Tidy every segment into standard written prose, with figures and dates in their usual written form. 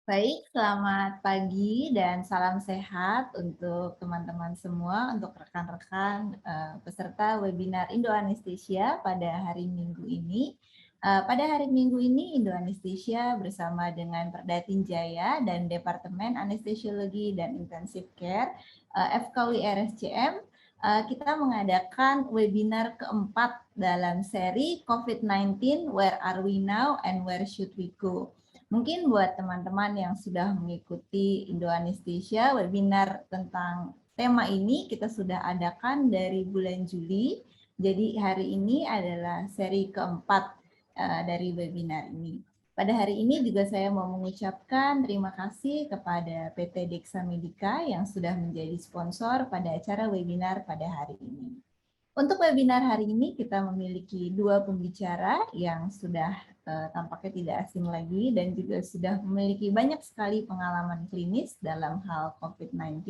Baik, selamat pagi dan salam sehat untuk teman-teman semua, untuk rekan-rekan peserta webinar Indo Anesthesia pada hari Minggu ini. Pada hari Minggu ini, Indo Anesthesia bersama dengan Perdatin Jaya dan Departemen Anestesiologi dan Intensive Care FKUI RSCM, kita mengadakan webinar keempat dalam seri COVID-19, Where Are We Now and Where Should We Go? Mungkin buat teman-teman yang sudah mengikuti Indo Anesthesia, webinar tentang tema ini kita sudah adakan dari bulan Juli. Jadi hari ini adalah seri keempat dari webinar ini. Pada hari ini juga saya mau mengucapkan terima kasih kepada PT Dexa Medica yang sudah menjadi sponsor pada acara webinar pada hari ini. Untuk webinar hari ini kita memiliki dua pembicara yang sudah tampaknya tidak asing lagi dan juga sudah memiliki banyak sekali pengalaman klinis dalam hal COVID-19,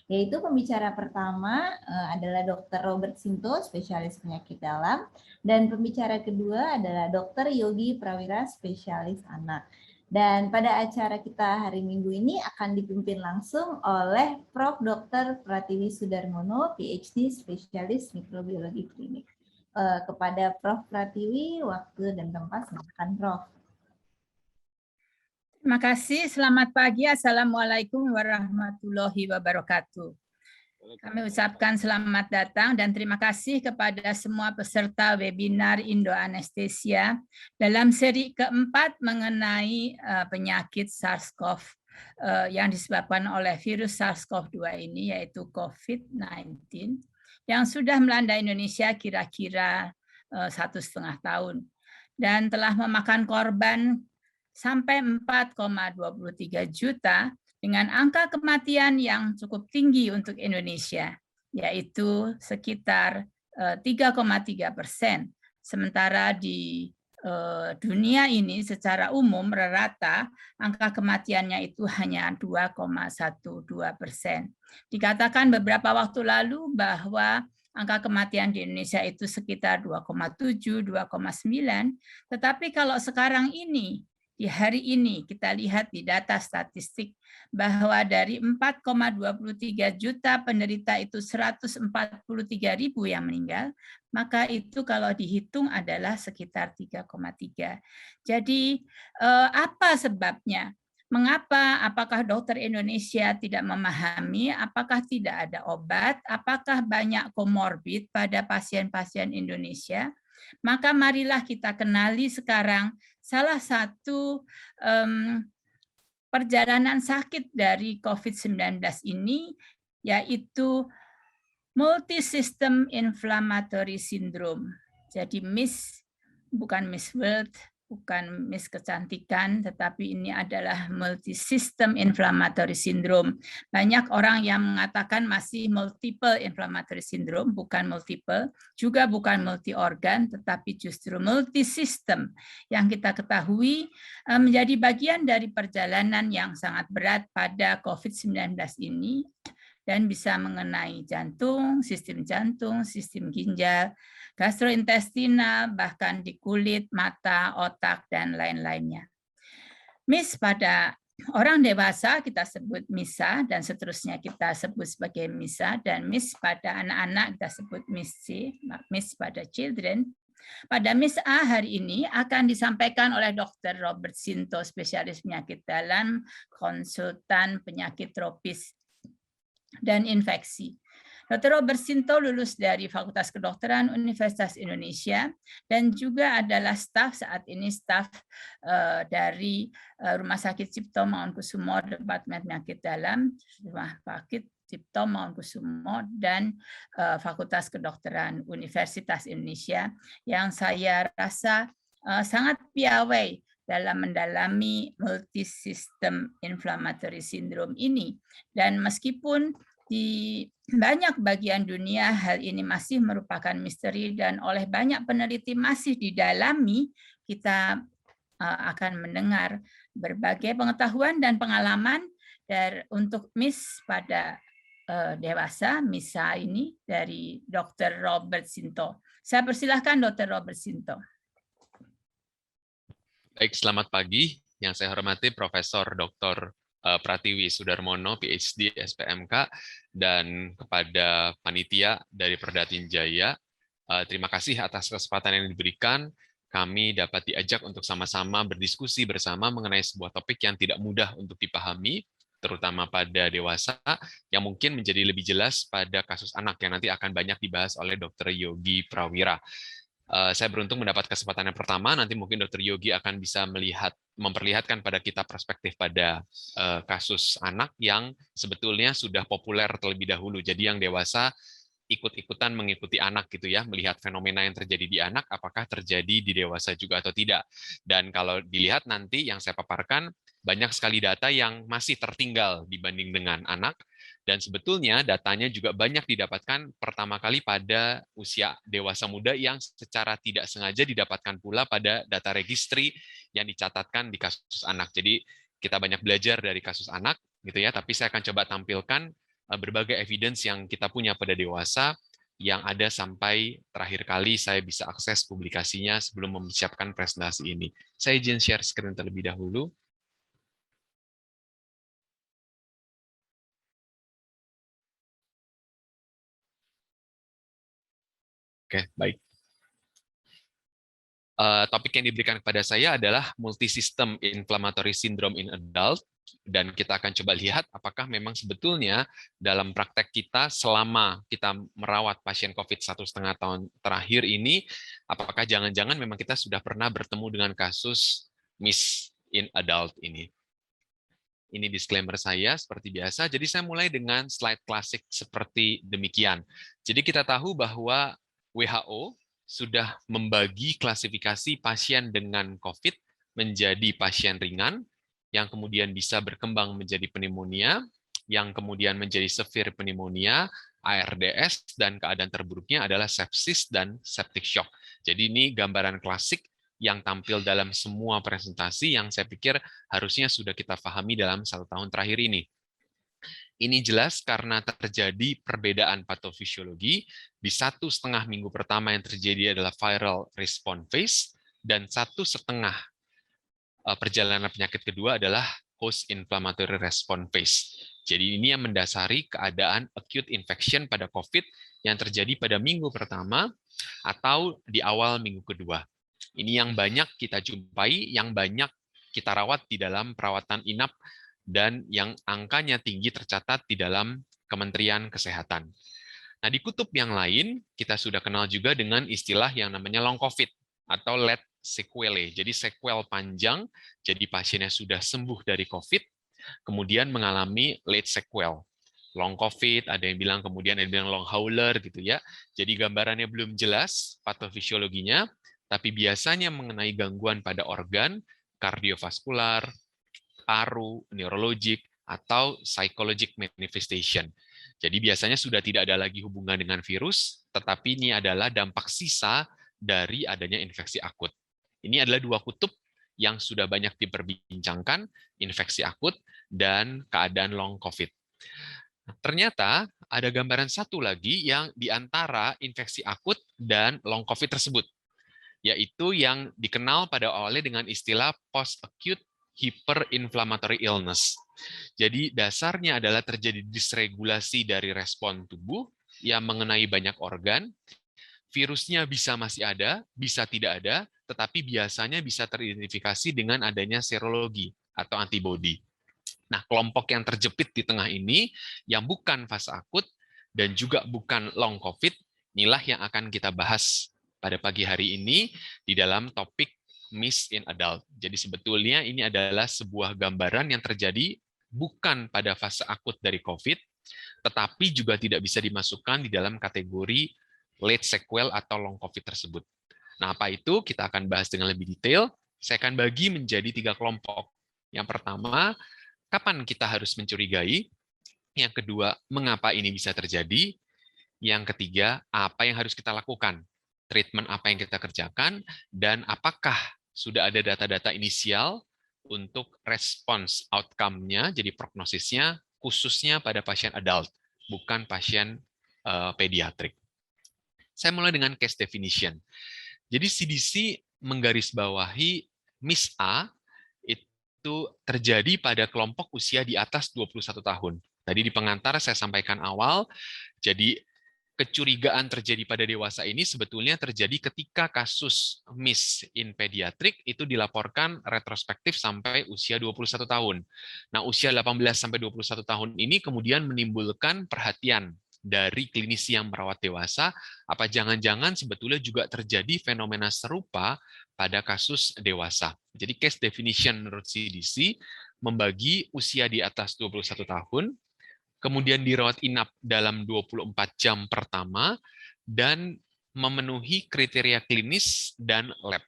yaitu pembicara pertama adalah Dr. Robert Sinto, spesialis penyakit dalam, dan pembicara kedua adalah Dr. Yogi Prawira, spesialis anak. Dan pada acara kita hari Minggu ini akan dipimpin langsung oleh Prof. Dr. Pratiwi Sudarmono, PhD, spesialis mikrobiologi klinik. Kepada Prof. Pratiwi, waktu dan tempat silakan Prof. Terima kasih. Selamat pagi. Assalamualaikum warahmatullahi wabarakatuh. Kami ucapkan selamat datang dan terima kasih kepada semua peserta webinar Indo Anesthesia dalam seri keempat mengenai penyakit SARS-CoV yang disebabkan oleh virus SARS-CoV-2 ini, yaitu COVID-19, yang sudah melanda Indonesia kira-kira 1,5 tahun dan telah memakan korban sampai 4,23 juta dengan angka kematian yang cukup tinggi untuk Indonesia, yaitu sekitar 3,3%. Sementara di dunia ini secara umum rata angka kematiannya itu hanya 2,12%. Dikatakan beberapa waktu lalu bahwa angka kematian di Indonesia itu sekitar 2,7, 2,9, tetapi kalau sekarang ini, di hari ini kita lihat di data statistik bahwa dari 4,23 juta penderita itu 143.000 yang meninggal, maka itu kalau dihitung adalah sekitar 3,3. Jadi apa sebabnya? Mengapa? Apakah dokter Indonesia tidak memahami? Apakah tidak ada obat? Apakah banyak komorbid pada pasien-pasien Indonesia? Maka marilah kita kenali sekarang salah satu perjalanan sakit dari COVID-19 ini, yaitu multisystem inflammatory syndrome. Jadi bukan Miss World, bukan Miss Kecantikan, tetapi ini adalah multisystem inflammatory syndrome. Banyak orang yang mengatakan masih multiple inflammatory syndrome, bukan multiple, juga bukan multi-organ, tetapi justru multisystem yang kita ketahui menjadi bagian dari perjalanan yang sangat berat pada COVID-19 ini dan bisa mengenai jantung, sistem ginjal, gastrointestinal, bahkan di kulit, mata, otak, dan lain-lainnya. MIS pada orang dewasa kita sebut MISA, dan seterusnya kita sebut sebagai MISA, dan MIS pada anak-anak kita sebut MIS-C, MIS pada children. Pada MIS A hari ini akan disampaikan oleh Dr. Robert Sinto, spesialis penyakit dalam, konsultan penyakit tropis dan infeksi. Dr. Robert Sinto lulus dari Fakultas Kedokteran Universitas Indonesia dan juga adalah saat ini staf dari Rumah Sakit Cipto Mangunkusumo, Departemen Penyakit Dalam, Rumah Sakit Cipto Mangunkusumo, dan Fakultas Kedokteran Universitas Indonesia, yang saya rasa sangat piawai dalam mendalami multisystem inflammatory syndrome ini. Dan meskipun di banyak bagian dunia hal ini masih merupakan misteri dan oleh banyak peneliti masih didalami, kita akan mendengar berbagai pengetahuan dan pengalaman untuk MIS pada dewasa, MISA ini, dari Dr. Robert Sinto. Saya persilahkan Dr. Robert Sinto. Baik, selamat pagi yang saya hormati Profesor Dr. Pratiwi Sudarmono, PhD, SPMK, dan kepada panitia dari Perdatin Jaya. Terima kasih atas kesempatan yang diberikan. Kami dapat diajak untuk sama-sama berdiskusi bersama mengenai sebuah topik yang tidak mudah untuk dipahami, terutama pada dewasa, yang mungkin menjadi lebih jelas pada kasus anak yang nanti akan banyak dibahas oleh Dr. Yogi Prawira. Saya beruntung mendapat kesempatan yang pertama, nanti mungkin Dr. Yogi akan bisa memperlihatkan pada kita perspektif pada kasus anak yang sebetulnya sudah populer terlebih dahulu. Jadi yang dewasa ikut-ikutan mengikuti anak gitu ya, melihat fenomena yang terjadi di anak, apakah terjadi di dewasa juga atau tidak. Dan kalau dilihat nanti yang saya paparkan, banyak sekali data yang masih tertinggal dibanding dengan anak, dan sebetulnya datanya juga banyak didapatkan pertama kali pada usia dewasa muda yang secara tidak sengaja didapatkan pula pada data registry yang dicatatkan di kasus anak. Jadi kita banyak belajar dari kasus anak gitu ya, tapi saya akan coba tampilkan berbagai evidence yang kita punya pada dewasa yang ada sampai terakhir kali saya bisa akses publikasinya sebelum mempersiapkan presentasi ini. Saya izin share screen terlebih dahulu. Oke, baik. Topik yang diberikan kepada saya adalah multisystem inflammatory syndrome in adult, dan kita akan coba lihat apakah memang sebetulnya dalam praktek kita selama kita merawat pasien COVID 1,5 tahun terakhir ini, apakah jangan-jangan memang kita sudah pernah bertemu dengan kasus MIS in adult ini. Ini disclaimer saya seperti biasa. Jadi saya mulai dengan slide klasik seperti demikian. Jadi kita tahu bahwa WHO sudah membagi klasifikasi pasien dengan COVID menjadi pasien ringan, yang kemudian bisa berkembang menjadi pneumonia, yang kemudian menjadi severe pneumonia, ARDS, dan keadaan terburuknya adalah sepsis dan septic shock. Jadi ini gambaran klasik yang tampil dalam semua presentasi yang saya pikir harusnya sudah kita pahami dalam 1 tahun terakhir ini. Ini jelas karena terjadi perbedaan patofisiologi. Di 1,5 minggu pertama yang terjadi adalah viral response phase, dan 1,5 perjalanan penyakit kedua adalah host inflammatory response phase. Jadi ini yang mendasari keadaan acute infection pada COVID yang terjadi pada minggu pertama atau di awal minggu kedua. Ini yang banyak kita jumpai, yang banyak kita rawat di dalam perawatan inap, dan yang angkanya tinggi tercatat di dalam Kementerian Kesehatan. Nah, di kutub yang lain, kita sudah kenal juga dengan istilah yang namanya long COVID atau late sequelae. Jadi sequel panjang, jadi pasiennya sudah sembuh dari COVID, kemudian mengalami late sequel. Long COVID, ada yang bilang kemudian ada yang bilang long hauler gitu ya. Jadi gambarannya belum jelas patofisiologinya, tapi biasanya mengenai gangguan pada organ, kardiovaskular, paru, neurologik, atau psychologic manifestation. Jadi biasanya sudah tidak ada lagi hubungan dengan virus, tetapi ini adalah dampak sisa dari adanya infeksi akut. Ini adalah 2 kutub yang sudah banyak diperbincangkan, infeksi akut dan keadaan long COVID. Ternyata ada gambaran satu lagi yang di antara infeksi akut dan long COVID tersebut, yaitu yang dikenal pada awalnya dengan istilah post-acute hyperinflammatory illness. Jadi dasarnya adalah terjadi disregulasi dari respon tubuh yang mengenai banyak organ. Virusnya bisa masih ada, bisa tidak ada, tetapi biasanya bisa teridentifikasi dengan adanya serologi atau antibodi. Nah, kelompok yang terjepit di tengah ini, yang bukan fase akut dan juga bukan long COVID, inilah yang akan kita bahas pada pagi hari ini di dalam topik MIS in adult. Jadi sebetulnya ini adalah sebuah gambaran yang terjadi bukan pada fase akut dari COVID, tetapi juga tidak bisa dimasukkan di dalam kategori late sequel atau long COVID tersebut. Nah, apa itu? Kita akan bahas dengan lebih detail. Saya akan bagi menjadi 3 kelompok. Yang pertama, kapan kita harus mencurigai? Yang kedua, mengapa ini bisa terjadi? Yang ketiga, apa yang harus kita lakukan? Treatment apa yang kita kerjakan? Dan apakah sudah ada data-data inisial untuk respons outcome-nya, jadi prognosisnya, khususnya pada pasien adult, bukan pasien pediatrik. Saya mulai dengan case definition. Jadi CDC menggarisbawahi MIS-A itu terjadi pada kelompok usia di atas 21 tahun. Tadi di pengantar saya sampaikan awal, jadi kecurigaan terjadi pada dewasa ini sebetulnya terjadi ketika kasus MIS in pediatric itu dilaporkan retrospektif sampai usia 21 tahun. Nah, usia 18 sampai 21 tahun ini kemudian menimbulkan perhatian dari klinisi yang merawat dewasa, apa jangan-jangan sebetulnya juga terjadi fenomena serupa pada kasus dewasa. Jadi case definition menurut CDC membagi usia di atas 21 tahun, kemudian dirawat inap dalam 24 jam pertama, dan memenuhi kriteria klinis dan lab.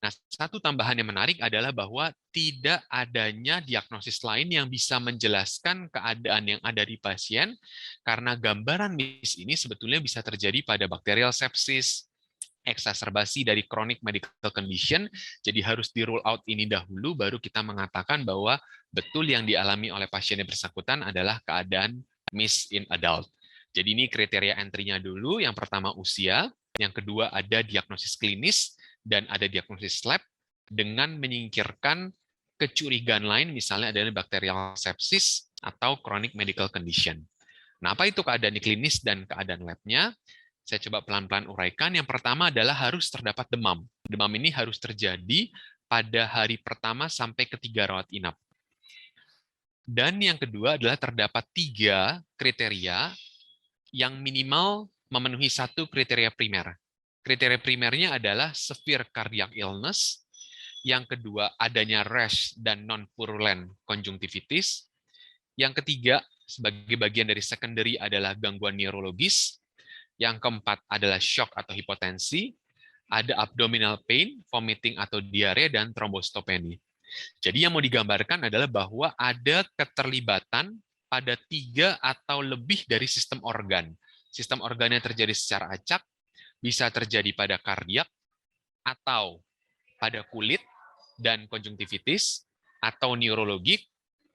Nah, satu tambahan yang menarik adalah bahwa tidak adanya diagnosis lain yang bisa menjelaskan keadaan yang ada di pasien, karena gambaran MIS ini sebetulnya bisa terjadi pada bakterial sepsis, eksaserbasi dari chronic medical condition, jadi harus di rule out ini dahulu, baru kita mengatakan bahwa betul yang dialami oleh pasien yang bersangkutan adalah keadaan MIS in adult. Jadi ini kriteria entry-nya dulu, yang pertama usia, yang kedua ada diagnosis klinis, dan ada diagnosis lab, dengan menyingkirkan kecurigaan lain, misalnya adanya bakterial sepsis atau chronic medical condition. Nah, apa itu keadaan klinis dan keadaan lab-nya? Saya coba pelan-pelan uraikan. Yang pertama adalah harus terdapat demam. Demam ini harus terjadi pada hari pertama sampai ketiga rawat inap. Dan yang kedua adalah terdapat 3 kriteria yang minimal memenuhi 1 kriteria primer. Kriteria primernya adalah severe cardiac illness, yang kedua adanya rash dan non-purulent conjunctivitis, yang ketiga sebagai bagian dari secondary adalah gangguan neurologis, yang keempat adalah shock atau hipotensi, ada abdominal pain, vomiting atau diare, dan trombostopeni. Jadi yang mau digambarkan adalah bahwa ada keterlibatan pada 3 atau lebih dari sistem organ. Sistem organ yang terjadi secara acak, bisa terjadi pada kardiak, atau pada kulit dan konjungtivitis, atau neurologik,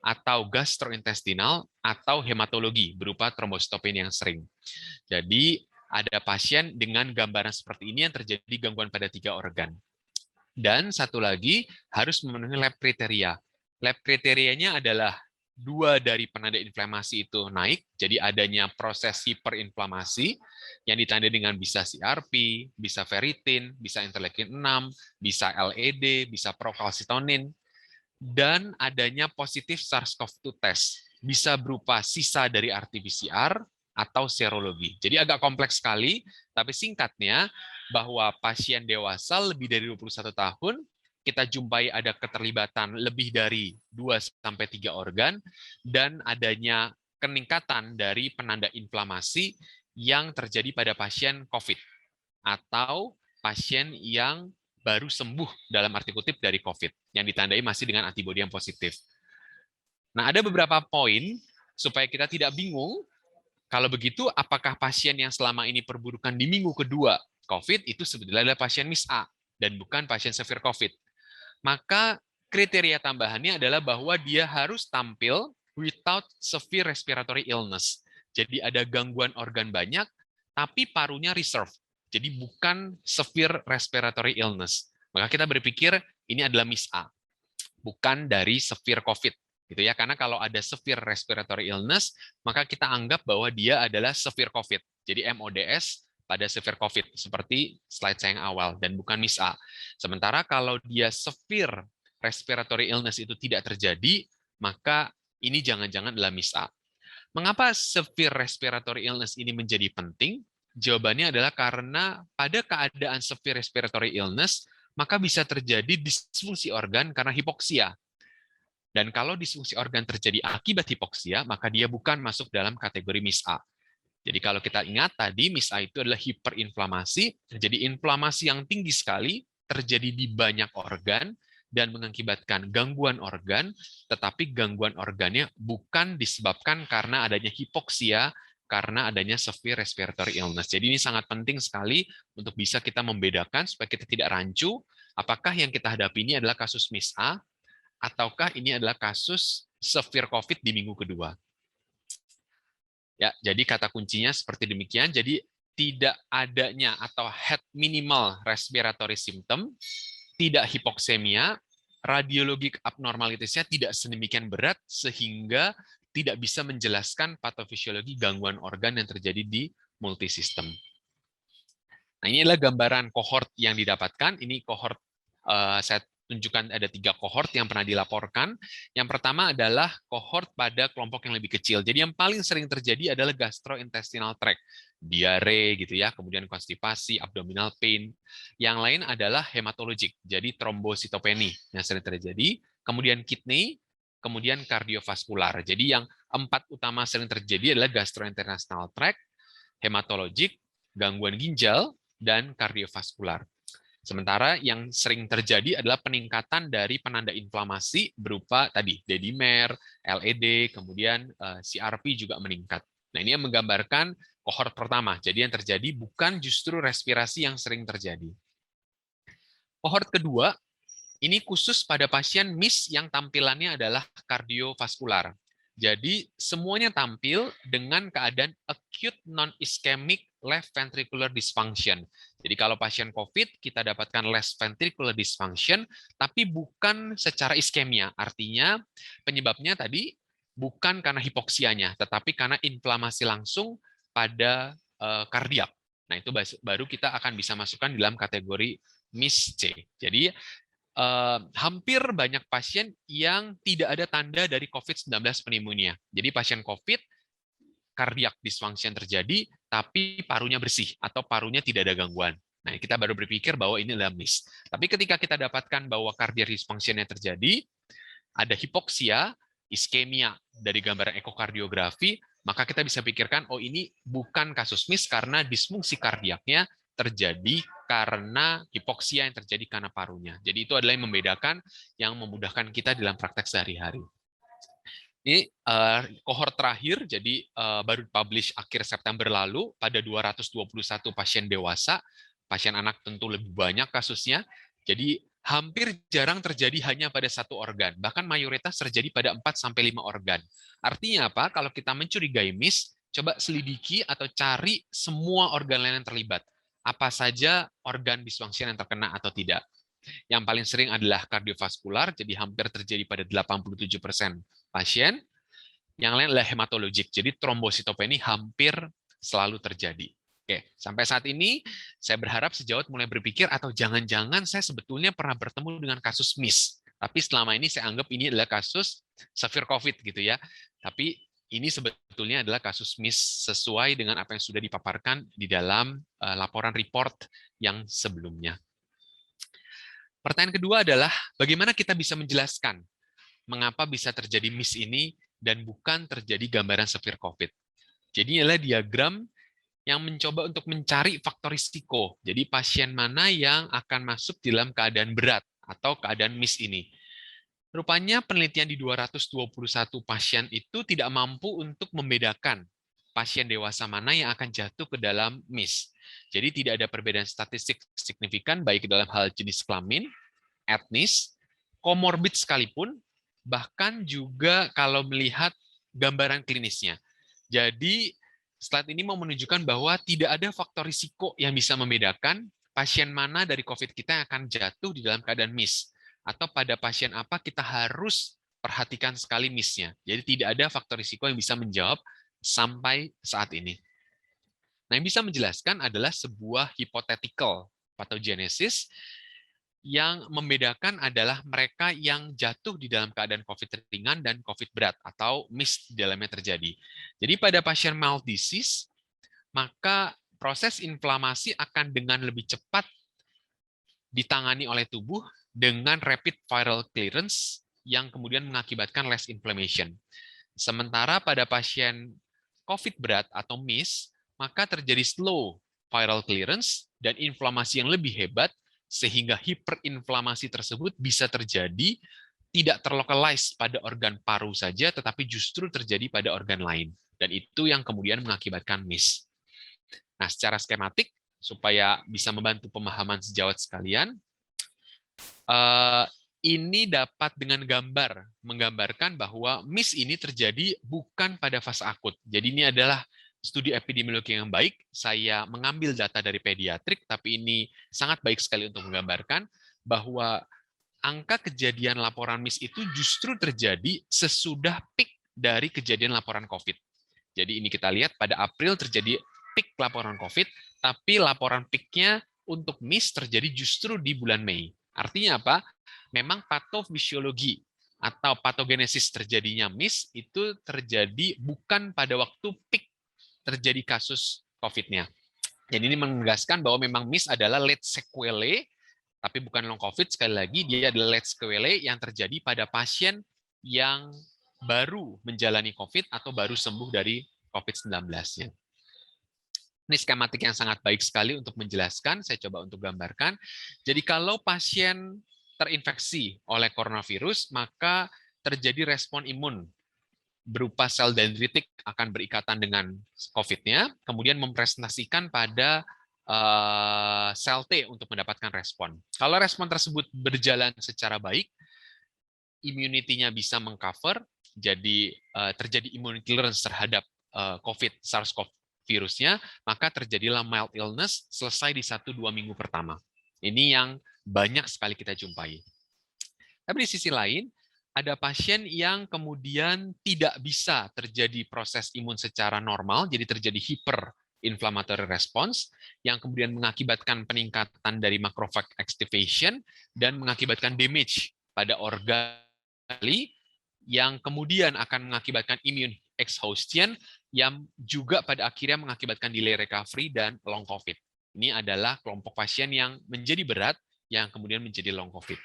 atau gastrointestinal, atau hematologi berupa trombostopeni yang sering. Jadi ada pasien dengan gambaran seperti ini yang terjadi gangguan pada 3 organ. Dan satu lagi harus memenuhi lab kriteria. Lab kriterianya adalah 2 dari penanda inflamasi itu naik, jadi adanya proses hiperinflamasi yang ditandai dengan bisa CRP, bisa ferritin, bisa interleukin 6, bisa LED, bisa procalcitonin, dan adanya positif SARS-CoV-2 test, bisa berupa sisa dari RT-PCR atau serologi. Jadi agak kompleks sekali, tapi singkatnya bahwa pasien dewasa lebih dari 21 tahun, kita jumpai ada keterlibatan lebih dari 2-3 organ, dan adanya peningkatan dari penanda inflamasi yang terjadi pada pasien COVID, atau pasien yang baru sembuh dalam arti kutip dari COVID, yang ditandai masih dengan antibodi yang positif. Nah, ada beberapa poin supaya kita tidak bingung. Kalau begitu, apakah pasien yang selama ini perburukan di minggu kedua COVID itu sebetulnya adalah pasien MIS-A dan bukan pasien severe COVID? Maka kriteria tambahannya adalah bahwa dia harus tampil without severe respiratory illness. Jadi ada gangguan organ banyak, tapi parunya reserve. Jadi bukan severe respiratory illness. Maka kita berpikir ini adalah MIS-A, bukan dari severe COVID. Gitu ya, karena kalau ada severe respiratory illness, maka kita anggap bahwa dia adalah severe COVID. Jadi MODS pada severe COVID, seperti slide saya yang awal, dan bukan MIS-A. Sementara kalau dia severe respiratory illness itu tidak terjadi, maka ini jangan-jangan adalah MIS-A. Mengapa severe respiratory illness ini menjadi penting? Jawabannya adalah karena pada keadaan severe respiratory illness, maka bisa terjadi disfungsi organ karena hipoksia. Dan kalau disfungsi organ terjadi akibat hipoksia, maka dia bukan masuk dalam kategori MIS-A. Jadi kalau kita ingat tadi, MIS-A itu adalah hiperinflamasi, jadi inflamasi yang tinggi sekali terjadi di banyak organ dan mengakibatkan gangguan organ, tetapi gangguan organnya bukan disebabkan karena adanya hipoksia, karena adanya severe respiratory illness. Jadi ini sangat penting sekali untuk bisa kita membedakan supaya kita tidak rancu, apakah yang kita hadapi ini adalah kasus MIS-A, ataukah ini adalah kasus severe COVID di minggu kedua. Ya, jadi kata kuncinya seperti demikian. Jadi tidak adanya atau had minimal respiratory symptom, tidak hipoksemia, radiologik abnormalitasnya tidak sedemikian berat sehingga tidak bisa menjelaskan patofisiologi gangguan organ yang terjadi di multisistem. Nah, ini adalah gambaran kohort yang didapatkan. Ini kohort, saya tunjukkan ada 3 kohort yang pernah dilaporkan. Yang pertama adalah kohort pada kelompok yang lebih kecil. Jadi yang paling sering terjadi adalah gastrointestinal tract, diare gitu ya, kemudian konstipasi, abdominal pain. Yang lain adalah hematologik, jadi trombositopeni yang sering terjadi, kemudian kidney, kemudian kardiovaskular. Jadi yang 4 utama sering terjadi adalah gastrointestinal tract, hematologik, gangguan ginjal, dan kardiovaskular. Sementara yang sering terjadi adalah peningkatan dari penanda inflamasi berupa tadi dedimer, LED, kemudian CRP juga meningkat. Nah, ini yang menggambarkan kohort pertama. Jadi yang terjadi bukan justru respirasi yang sering terjadi. Kohort kedua, ini khusus pada pasien MIS yang tampilannya adalah kardiovaskular. Jadi semuanya tampil dengan keadaan acute non-ischemic left ventricular dysfunction. Jadi kalau pasien COVID, kita dapatkan left ventricular dysfunction, tapi bukan secara iskemia. Artinya penyebabnya tadi bukan karena hipoksianya, tetapi karena inflamasi langsung pada kardiak. Nah, itu baru kita akan bisa masukkan dalam kategori MIS-C. Jadi hampir banyak pasien yang tidak ada tanda dari COVID-19 pneumonia. Jadi pasien COVID, kardiak dysfunction terjadi, tapi parunya bersih atau parunya tidak ada gangguan. Nah, kita baru berpikir bahwa ini adalah MIS. Tapi ketika kita dapatkan bahwa kardiak dysfunction yang terjadi, ada hipoksia, iskemia dari gambaran ekokardiografi, maka kita bisa pikirkan, oh ini bukan kasus MIS karena disfungsi kardiaknya terjadi karena hipoksia yang terjadi karena parunya. Jadi itu adalah yang membedakan, yang memudahkan kita dalam praktek sehari-hari. Ini kohort terakhir, jadi baru publish akhir September lalu pada 221 pasien dewasa, pasien anak tentu lebih banyak kasusnya. Jadi hampir jarang terjadi hanya pada satu organ, bahkan mayoritas terjadi pada 4-5 organ. Artinya apa? Kalau kita mencurigai MIS, coba selidiki atau cari semua organ lain yang terlibat. Apa saja organ dysfunction yang terkena atau tidak. Yang paling sering adalah kardiovaskular, jadi hampir terjadi pada 87% pasien. Yang lain adalah hematologik, jadi trombositopeni hampir selalu terjadi. Oke, sampai saat ini saya berharap sejawat mulai berpikir atau jangan-jangan saya sebetulnya pernah bertemu dengan kasus MIS. Tapi selama ini saya anggap ini adalah kasus severe COVID gitu ya. Tapi ini sebetulnya adalah kasus MIS sesuai dengan apa yang sudah dipaparkan di dalam laporan report yang sebelumnya. Pertanyaan kedua adalah bagaimana kita bisa menjelaskan mengapa bisa terjadi MIS ini dan bukan terjadi gambaran severe COVID. Jadi adalah diagram yang mencoba untuk mencari faktor risiko. Jadi pasien mana yang akan masuk dalam keadaan berat atau keadaan MIS ini. Rupanya penelitian di 221 pasien itu tidak mampu untuk membedakan pasien dewasa mana yang akan jatuh ke dalam MIS. Jadi tidak ada perbedaan statistik signifikan baik dalam hal jenis kelamin, etnis, komorbid sekalipun, bahkan juga kalau melihat gambaran klinisnya. Jadi slide ini mau menunjukkan bahwa tidak ada faktor risiko yang bisa membedakan pasien mana dari COVID kita yang akan jatuh di dalam keadaan MIS. Atau pada pasien apa kita harus perhatikan sekali MIS-nya. Jadi tidak ada faktor risiko yang bisa menjawab sampai saat ini. Nah, yang bisa menjelaskan adalah sebuah hypothetical pathogenesis yang membedakan adalah mereka yang jatuh di dalam keadaan COVID ringan dan COVID berat atau MIS di dalamnya terjadi. Jadi pada pasien mild disease, maka proses inflamasi akan dengan lebih cepat ditangani oleh tubuh dengan rapid viral clearance yang kemudian mengakibatkan less inflammation. Sementara pada pasien COVID berat atau MIS, maka terjadi slow viral clearance dan inflamasi yang lebih hebat, sehingga hiperinflamasi tersebut bisa terjadi tidak terlokalize pada organ paru saja, tetapi justru terjadi pada organ lain. Dan itu yang kemudian mengakibatkan MIS. Nah, secara skematik, supaya bisa membantu pemahaman sejawat sekalian, ini dapat dengan gambar menggambarkan bahwa MIS ini terjadi bukan pada fase akut. Jadi ini adalah studi epidemiologi yang baik. Saya mengambil data dari pediatrik, tapi ini sangat baik sekali untuk menggambarkan bahwa angka kejadian laporan MIS itu justru terjadi sesudah peak dari kejadian laporan COVID. Jadi ini kita lihat pada April terjadi peak laporan COVID, tapi laporan peaknya untuk MIS terjadi justru di bulan Mei. Artinya apa? Memang patofisiologi atau patogenesis terjadinya MIS itu terjadi bukan pada waktu peak terjadi kasus COVID-nya. Jadi ini menegaskan bahwa memang MIS adalah late sequelae, tapi bukan long COVID. Sekali lagi, dia adalah late sequelae yang terjadi pada pasien yang baru menjalani COVID atau baru sembuh dari COVID-19-nya. Ini skematik yang sangat baik sekali untuk menjelaskan, saya coba untuk gambarkan. Jadi kalau pasien terinfeksi oleh coronavirus, maka terjadi respon imun berupa sel dendritik akan berikatan dengan COVID-nya, kemudian mempresentasikan pada sel T untuk mendapatkan respon. Kalau respon tersebut berjalan secara baik, immunity-nya bisa mengcover, jadi terjadi immune clearance terhadap COVID, SARS-CoV virusnya, maka terjadilah mild illness selesai di 1-2 minggu pertama. Ini yang banyak sekali kita jumpai. Tapi di sisi lain, ada pasien yang kemudian tidak bisa terjadi proses imun secara normal, jadi terjadi hyperinflammatory response, yang kemudian mengakibatkan peningkatan dari macrophage activation dan mengakibatkan damage pada organ yang kemudian akan mengakibatkan immune exhaustion yang juga pada akhirnya mengakibatkan delay recovery dan long COVID. Ini adalah kelompok pasien yang menjadi berat yang kemudian menjadi long COVID.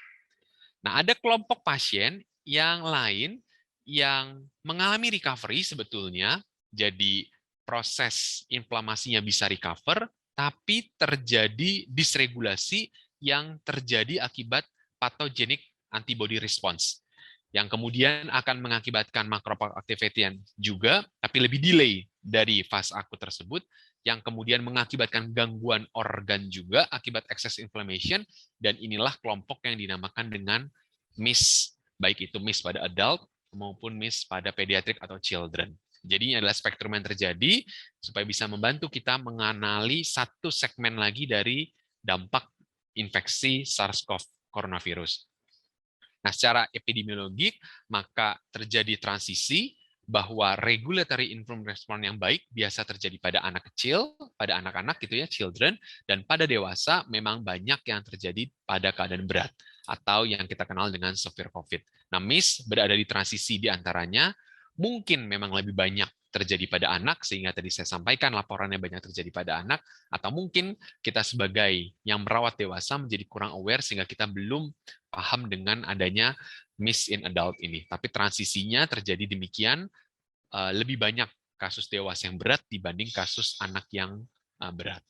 Nah, ada kelompok pasien yang lain yang mengalami recovery sebetulnya, jadi proses inflamasinya bisa recover, tapi terjadi dysregulasi yang terjadi akibat pathogenic antibody response, yang kemudian akan mengakibatkan macrophage activation juga, tapi lebih delay dari fase akut tersebut, yang kemudian mengakibatkan gangguan organ juga akibat excess inflammation, dan inilah kelompok yang dinamakan dengan MIS, baik itu MIS pada adult maupun MIS pada pediatric atau children. Jadi ini adalah spektrum yang terjadi supaya bisa membantu kita mengenali satu segmen lagi dari dampak infeksi SARS-CoV coronavirus. Nah, secara epidemiologik, maka terjadi transisi bahwa regulatory immune response yang baik biasa terjadi pada anak kecil, pada anak-anak gitu ya, children, dan pada dewasa memang banyak yang terjadi pada keadaan berat atau yang kita kenal dengan severe COVID. Nah, MIS berada di transisi di antaranya, mungkin memang lebih banyak terjadi pada anak, sehingga tadi saya sampaikan laporannya banyak terjadi pada anak, atau mungkin kita sebagai yang merawat dewasa menjadi kurang aware sehingga kita belum paham dengan adanya MIS in adult ini. Tapi transisinya terjadi demikian, lebih banyak kasus dewasa yang berat dibanding kasus anak yang berat.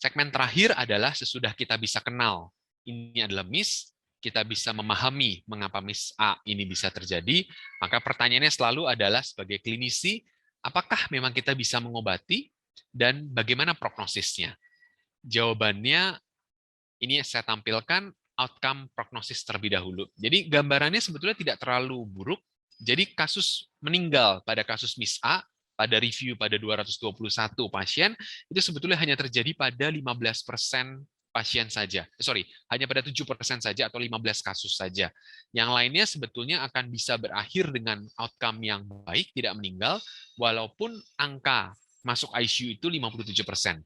Segmen terakhir adalah sesudah kita bisa kenal ini adalah MIS, kita bisa memahami mengapa MIS A ini bisa terjadi, maka pertanyaannya selalu adalah sebagai klinisi, apakah memang kita bisa mengobati dan bagaimana prognosisnya? Jawabannya ini saya tampilkan outcome prognosis terlebih dahulu. Jadi gambarannya sebetulnya tidak terlalu buruk. Jadi kasus meninggal pada kasus MIS A pada review pada 221 pasien itu sebetulnya hanya terjadi pada 15% pasien saja. Hanya pada 7% saja atau 15 kasus saja. Yang lainnya sebetulnya akan bisa berakhir dengan outcome yang baik, tidak meninggal, walaupun angka masuk ICU itu 57%.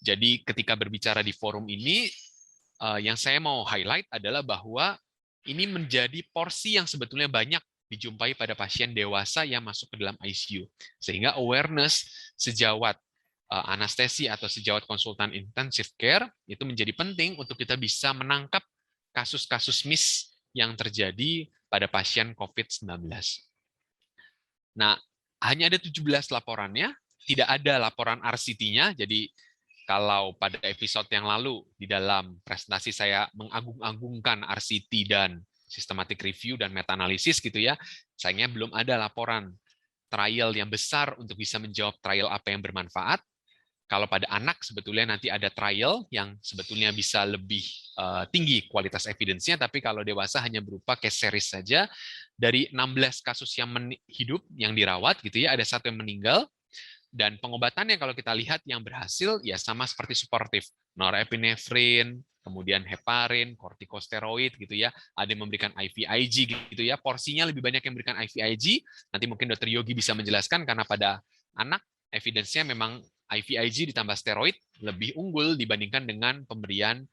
Jadi ketika berbicara di forum ini, yang saya mau highlight adalah bahwa ini menjadi porsi yang sebetulnya banyak dijumpai pada pasien dewasa yang masuk ke dalam ICU. Sehingga awareness sejawat anestesi atau sejawat konsultan intensive care itu menjadi penting untuk kita bisa menangkap kasus-kasus MIS yang terjadi pada pasien COVID-19. Nah, hanya ada 17 laporannya, tidak ada laporan RCT-nya, jadi kalau pada episode yang lalu di dalam presentasi saya mengagung-agungkan RCT dan systematic review dan meta-analisis gitu ya, sayangnya belum ada laporan trial yang besar untuk bisa menjawab trial apa yang bermanfaat. Kalau pada anak sebetulnya nanti ada trial yang sebetulnya bisa lebih tinggi kualitas evidence-nya, tapi kalau dewasa hanya berupa case series saja. Dari 16 kasus yang hidup yang dirawat gitu ya, ada 1 yang meninggal. Dan pengobatannya kalau kita lihat yang berhasil ya sama seperti suportif, norepinefrin, kemudian heparin, kortikosteroid gitu ya. Ada yang memberikan IVIG gitu ya. Porsinya lebih banyak yang memberikan IVIG. Nanti mungkin Dr. Yogi bisa menjelaskan karena pada anak evidence-nya memang IVIG ditambah steroid lebih unggul dibandingkan dengan pemberian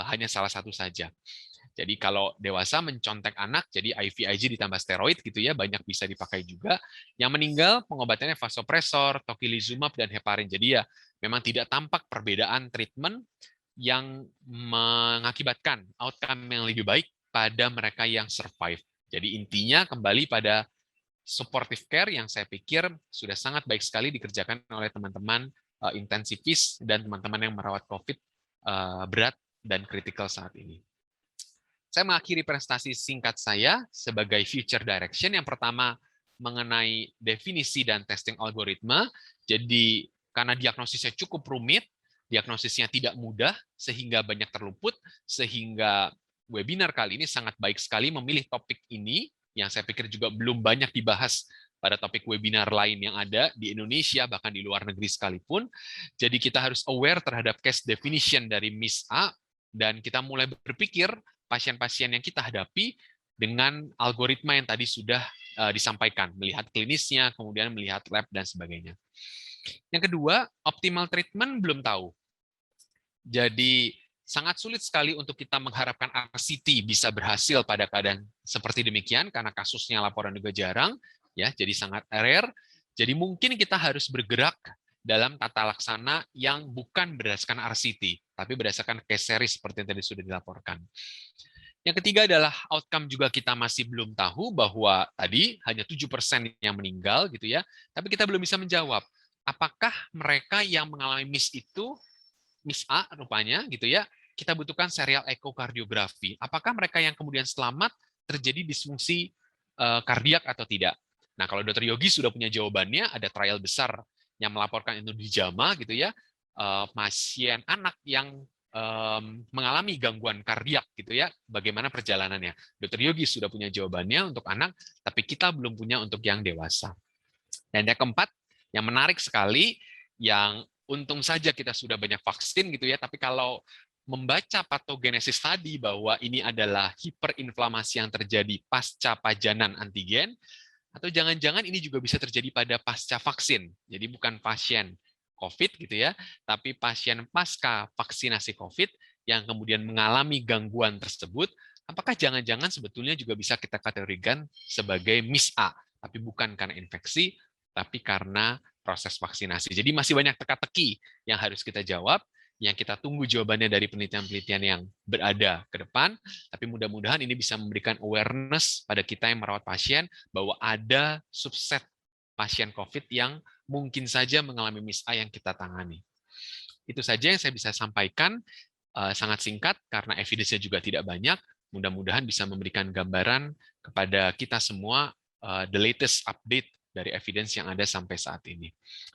hanya salah satu saja. Jadi kalau dewasa mencontek anak, jadi IVIG ditambah steroid gitu ya, banyak bisa dipakai juga. Yang meninggal pengobatannya vasopresor, tocilizumab, dan heparin. Jadi ya memang tidak tampak perbedaan treatment yang mengakibatkan outcome yang lebih baik pada mereka yang survive. Jadi intinya kembali pada supportive care yang saya pikir sudah sangat baik sekali dikerjakan oleh teman-teman intensivis dan teman-teman yang merawat COVID berat dan kritikal saat ini. Saya mengakhiri presentasi singkat saya sebagai future direction. Yang pertama mengenai definisi dan testing algoritma. Jadi karena diagnosisnya cukup rumit, diagnosisnya tidak mudah, sehingga banyak terluput, sehingga webinar kali ini sangat baik sekali memilih topik ini, yang saya pikir juga belum banyak dibahas pada topik webinar lain yang ada di Indonesia, bahkan di luar negeri sekalipun. Jadi kita harus aware terhadap case definition dari MIS-A, dan kita mulai berpikir pasien-pasien yang kita hadapi dengan algoritma yang tadi sudah disampaikan, melihat klinisnya, kemudian melihat lab, dan sebagainya. Yang kedua, optimal treatment belum tahu. Jadi sangat sulit sekali untuk kita mengharapkan RCT bisa berhasil pada keadaan seperti demikian, karena kasusnya laporan juga jarang, ya, jadi sangat rare. Jadi mungkin kita harus bergerak dalam tata laksana yang bukan berdasarkan RCT, tapi berdasarkan case series seperti yang tadi sudah dilaporkan. Yang ketiga adalah outcome juga kita masih belum tahu, bahwa tadi hanya 7% yang meninggal gitu ya, tapi kita belum bisa menjawab apakah mereka yang mengalami MIS itu MIS-A rupanya gitu ya, kita butuhkan serial ekokardiografi. Apakah mereka yang kemudian selamat terjadi disfungsi kardiak atau tidak? Nah, kalau Dr. Yogi sudah punya jawabannya, ada trial besar yang melaporkan itu di JAMA gitu ya, pasien anak yang mengalami gangguan kardiak gitu ya, bagaimana perjalanannya. Dr. Yogi sudah punya jawabannya untuk anak, tapi kita belum punya untuk yang dewasa. Dan yang keempat, yang menarik sekali, yang untung saja kita sudah banyak vaksin gitu ya, tapi kalau membaca patogenesis tadi bahwa ini adalah hiperinflamasi yang terjadi pasca pajanan antigen, atau jangan-jangan ini juga bisa terjadi pada pasca vaksin. Jadi bukan pasien COVID gitu ya, tapi pasien pasca vaksinasi COVID yang kemudian mengalami gangguan tersebut, apakah jangan-jangan sebetulnya juga bisa kita kategorikan sebagai MIS-A, tapi bukan karena infeksi, tapi karena proses vaksinasi. Jadi masih banyak teka-teki yang harus kita jawab, yang kita tunggu jawabannya dari penelitian-penelitian yang berada ke depan, tapi mudah-mudahan ini bisa memberikan awareness pada kita yang merawat pasien bahwa ada subset pasien COVID yang mungkin saja mengalami MIS-A yang kita tangani. Itu saja yang saya bisa sampaikan, sangat singkat karena evidence-nya juga tidak banyak. Mudah-mudahan bisa memberikan gambaran kepada kita semua the latest update dari evidence yang ada sampai saat ini.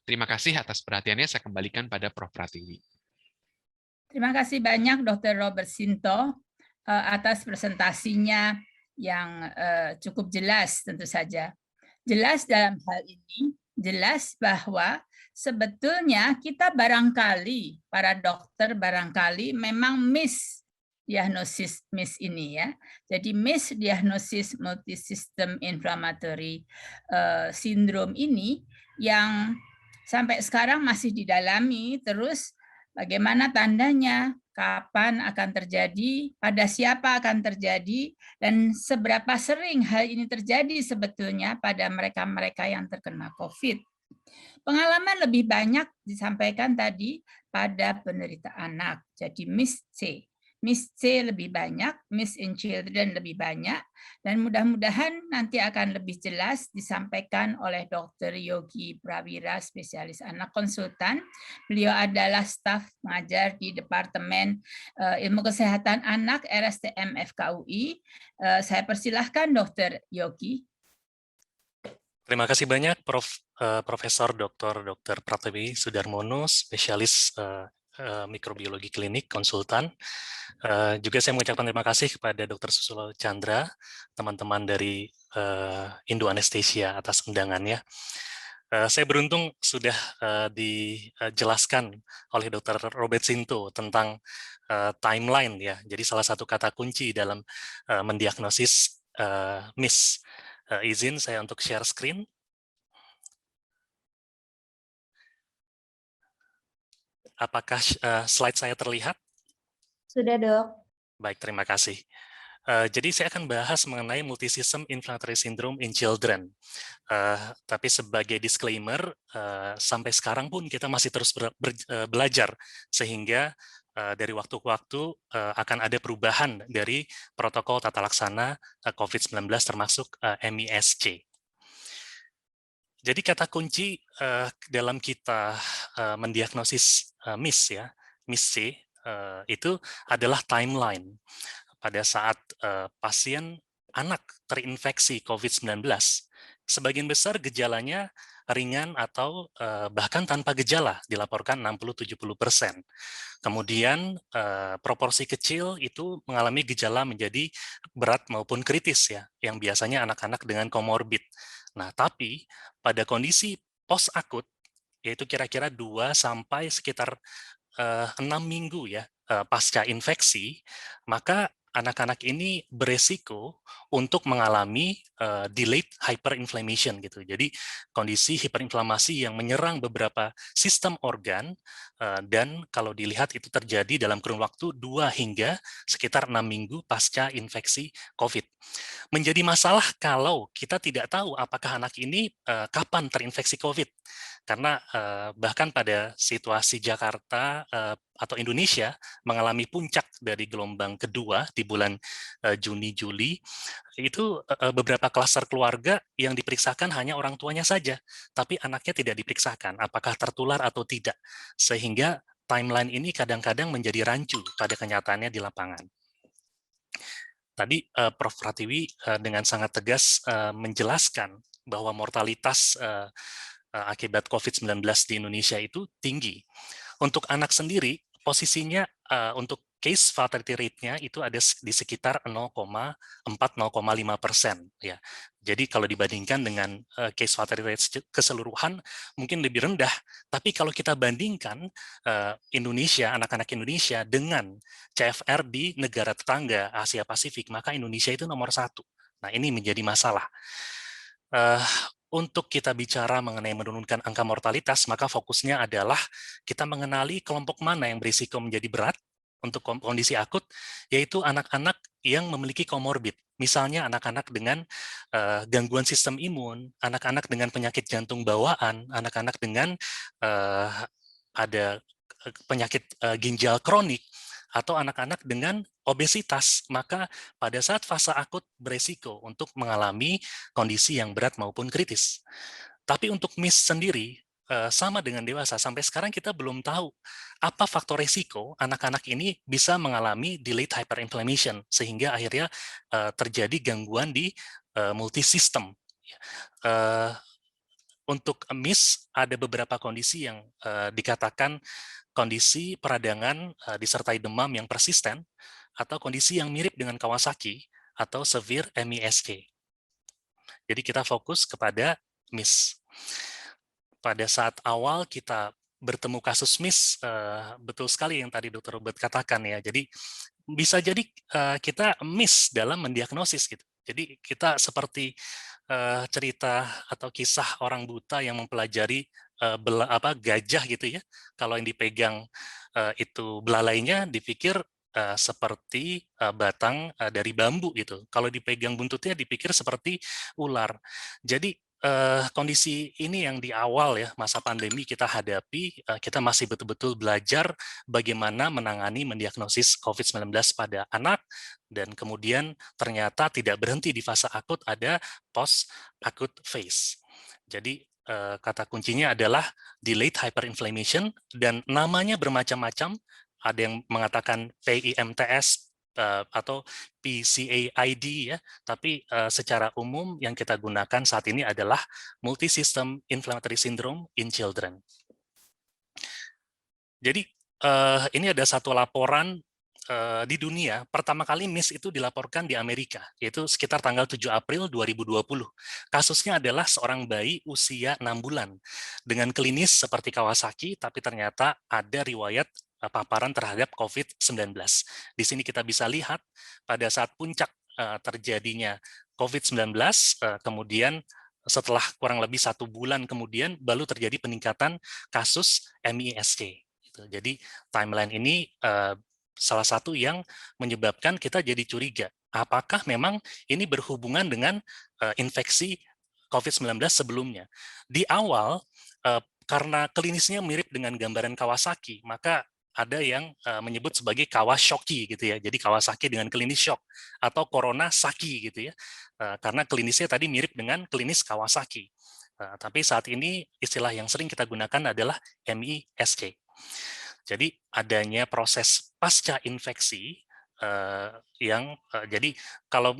Terima kasih atas perhatiannya, saya kembalikan pada Prof. Pratiwi. Terima kasih banyak Dr. Robert Sinto atas presentasinya yang cukup jelas tentu saja. Jelas dalam hal ini, jelas bahwa sebetulnya kita barangkali, para dokter barangkali memang miss diagnosis MIS ini ya. Jadi miss diagnosis multisystem inflammatory syndrome ini yang sampai sekarang masih didalami terus. Bagaimana tandanya, kapan akan terjadi, pada siapa akan terjadi, dan seberapa sering hal ini terjadi sebetulnya pada mereka-mereka yang terkena COVID. Pengalaman lebih banyak disampaikan tadi pada penderita anak, jadi MIS-C. MIS-C lebih banyak, MIS in children lebih banyak, dan mudah-mudahan nanti akan lebih jelas disampaikan oleh Dr. Yogi Prawira, spesialis anak konsultan. Beliau adalah staf mengajar di Departemen Ilmu Kesehatan Anak RSTM FKUI. Saya persilahkan Dr. Yogi. Terima kasih banyak Profesor Dr. Pratiwi Sudarmono, spesialis mikrobiologi klinik konsultan. Juga saya mengucapkan terima kasih kepada Dr. Susulo Chandra, teman-teman dari Indo Anesthesia atas undangannya. Saya beruntung sudah dijelaskan oleh Dr. Robert Sinto tentang timeline ya. Jadi salah satu kata kunci dalam mendiagnosis MIS. Izin saya untuk share screen. Apakah slide saya terlihat? Sudah, Dok. Baik, terima kasih. Jadi saya akan bahas mengenai multisystem inflammatory syndrome in children. Tapi sebagai disclaimer, sampai sekarang pun kita masih terus belajar, sehingga dari waktu ke waktu akan ada perubahan dari protokol tata laksana COVID-19 termasuk MISC. Jadi kata kunci dalam kita mendiagnosis MIS ya, MIS-C itu adalah timeline. Pada saat pasien anak terinfeksi COVID-19, sebagian besar gejalanya ringan atau bahkan tanpa gejala, dilaporkan 60-70%. Kemudian proporsi kecil itu mengalami gejala menjadi berat maupun kritis ya, yang biasanya anak-anak dengan komorbid. Nah, tapi pada kondisi post akut, yaitu kira-kira 2 sampai sekitar 6 minggu ya pasca infeksi, maka anak-anak ini beresiko untuk mengalami delayed hyperinflammation gitu. Jadi kondisi hiperinflamasi yang menyerang beberapa sistem organ dan kalau dilihat itu terjadi dalam kurun waktu 2 hingga sekitar 6 minggu pasca infeksi COVID. Menjadi masalah kalau kita tidak tahu apakah anak ini kapan terinfeksi COVID. Karena bahkan pada situasi Jakarta atau Indonesia mengalami puncak dari gelombang kedua di bulan Juni-Juli, itu beberapa klaster keluarga yang diperiksakan hanya orang tuanya saja, tapi anaknya tidak diperiksakan apakah tertular atau tidak. Sehingga timeline ini kadang-kadang menjadi rancu pada kenyataannya di lapangan. Tadi Prof. Pratiwi dengan sangat tegas menjelaskan bahwa mortalitas akibat COVID-19 di Indonesia itu tinggi. Untuk anak sendiri, posisinya untuk case fatality rate-nya itu ada di sekitar 0,4-0,5%. Ya. Jadi kalau dibandingkan dengan case fatality rate keseluruhan mungkin lebih rendah. Tapi kalau kita bandingkan Indonesia, anak-anak Indonesia dengan CFR di negara tetangga Asia Pasifik, maka Indonesia itu nomor 1. Nah ini menjadi masalah. Untuk kita bicara mengenai menurunkan angka mortalitas, maka fokusnya adalah kita mengenali kelompok mana yang berisiko menjadi berat untuk kondisi akut, yaitu anak-anak yang memiliki komorbid. Misalnya anak-anak dengan gangguan sistem imun, anak-anak dengan penyakit jantung bawaan, anak-anak dengan ada penyakit ginjal kronik, atau anak-anak dengan obesitas, maka pada saat fase akut beresiko untuk mengalami kondisi yang berat maupun kritis. Tapi untuk MIS sendiri, sama dengan dewasa, sampai sekarang kita belum tahu apa faktor resiko anak-anak ini bisa mengalami delayed hyperinflammation, sehingga akhirnya terjadi gangguan di multisystem. Untuk MIS ada beberapa kondisi yang dikatakan kondisi peradangan disertai demam yang persisten, atau kondisi yang mirip dengan Kawasaki, atau severe MISK. Jadi kita fokus kepada MIS. Pada saat awal kita bertemu kasus MIS, betul sekali yang tadi Dr. Robert katakan ya, jadi bisa jadi kita miss dalam mendiagnosis gitu. Jadi kita seperti cerita atau kisah orang buta yang mempelajari gajah gitu ya. Kalau yang dipegang itu belalainya dipikir seperti batang dari bambu gitu. Kalau dipegang buntutnya dipikir seperti ular. Jadi kondisi ini yang di awal ya masa pandemi kita hadapi, kita masih betul-betul belajar bagaimana menangani mendiagnosis COVID-19 pada anak, dan kemudian ternyata tidak berhenti di fase akut, ada post-acute phase. Jadi kata kuncinya adalah delayed hyperinflammation, dan namanya bermacam-macam, ada yang mengatakan PIMTS, atau PCAID ya, tapi secara umum yang kita gunakan saat ini adalah multisystem inflammatory syndrome in children. Jadi ini ada satu laporan di dunia, pertama kali MIS itu dilaporkan di Amerika, yaitu sekitar tanggal 7 April 2020. Kasusnya adalah seorang bayi usia 6 bulan dengan klinis seperti Kawasaki, tapi ternyata ada riwayat paparan terhadap COVID-19. Di sini kita bisa lihat pada saat puncak terjadinya COVID-19, kemudian setelah kurang lebih 1 bulan kemudian baru terjadi peningkatan kasus MIS-C. Jadi timeline ini salah satu yang menyebabkan kita jadi curiga. Apakah memang ini berhubungan dengan infeksi COVID-19 sebelumnya? Di awal, karena klinisnya mirip dengan gambaran Kawasaki, maka ada yang menyebut sebagai Kawashoki gitu ya. Jadi Kawasaki dengan klinis shock atau Corona Saki gitu ya. Karena klinisnya tadi mirip dengan klinis Kawasaki. Tapi saat ini istilah yang sering kita gunakan adalah MIS-C. Jadi adanya proses pasca infeksi jadi kalau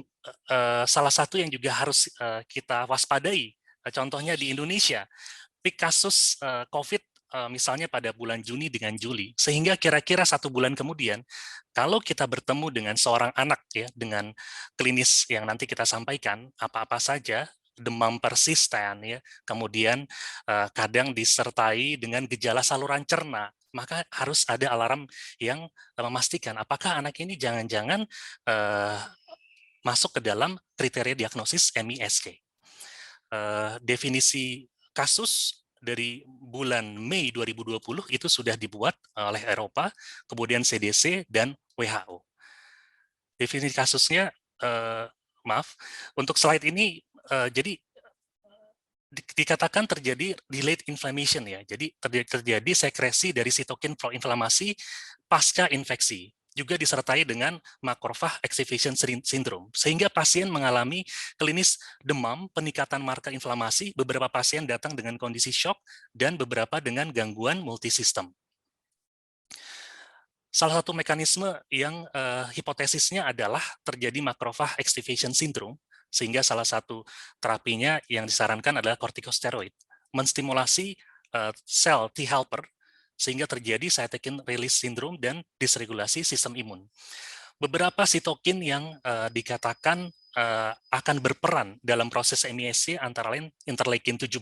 salah satu yang juga harus kita waspadai, contohnya di Indonesia, peak kasus COVID misalnya pada bulan Juni dengan Juli, sehingga kira-kira 1 bulan kemudian, kalau kita bertemu dengan seorang anak ya dengan klinis yang nanti kita sampaikan, apa-apa saja, demam persisten ya, kemudian kadang disertai dengan gejala saluran cerna, maka harus ada alarm yang memastikan apakah anak ini jangan-jangan masuk ke dalam kriteria diagnosis MIS-C. Definisi kasus dari bulan Mei 2020 itu sudah dibuat oleh Eropa, kemudian CDC dan WHO. Definisi kasusnya, maaf, untuk slide ini, jadi dikatakan terjadi delayed inflammation ya, jadi terjadi sekresi dari sitokin proinflamasi pasca infeksi, juga disertai dengan makrofag activation syndrome, sehingga pasien mengalami klinis demam, peningkatan marker inflamasi, beberapa pasien datang dengan kondisi shock, dan beberapa dengan gangguan multisistem. Salah satu mekanisme yang hipotesisnya adalah terjadi makrofag activation syndrome, sehingga salah satu terapinya yang disarankan adalah kortikosteroid, menstimulasi sel T helper sehingga terjadi cytokine release syndrome dan dysregulasi sistem imun. Beberapa sitokin yang dikatakan akan berperan dalam proses MIS-C antara lain interleukin 17,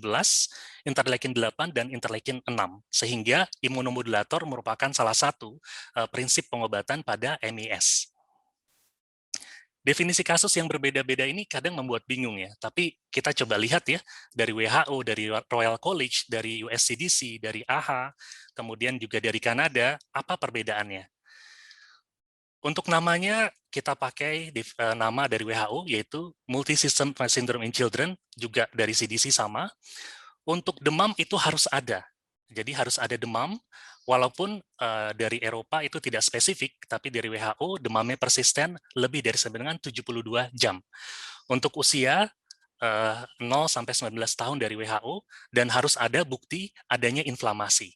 interleukin 8, dan interleukin 6, sehingga imunomodulator merupakan salah satu prinsip pengobatan pada MIS. Definisi kasus yang berbeda-beda ini kadang membuat bingung ya, tapi kita coba lihat ya, dari WHO, dari Royal College, dari US CDC, dari AHA, kemudian juga dari Kanada, apa perbedaannya? Untuk namanya, kita pakai nama dari WHO, yaitu Multisystem Syndrome in Children, juga dari CDC sama. Untuk demam itu harus ada, jadi harus ada demam, walaupun dari Eropa itu tidak spesifik, tapi dari WHO demamnya persisten lebih dari 72 jam. Untuk usia 0 sampai 19 tahun dari WHO, dan harus ada bukti adanya inflamasi.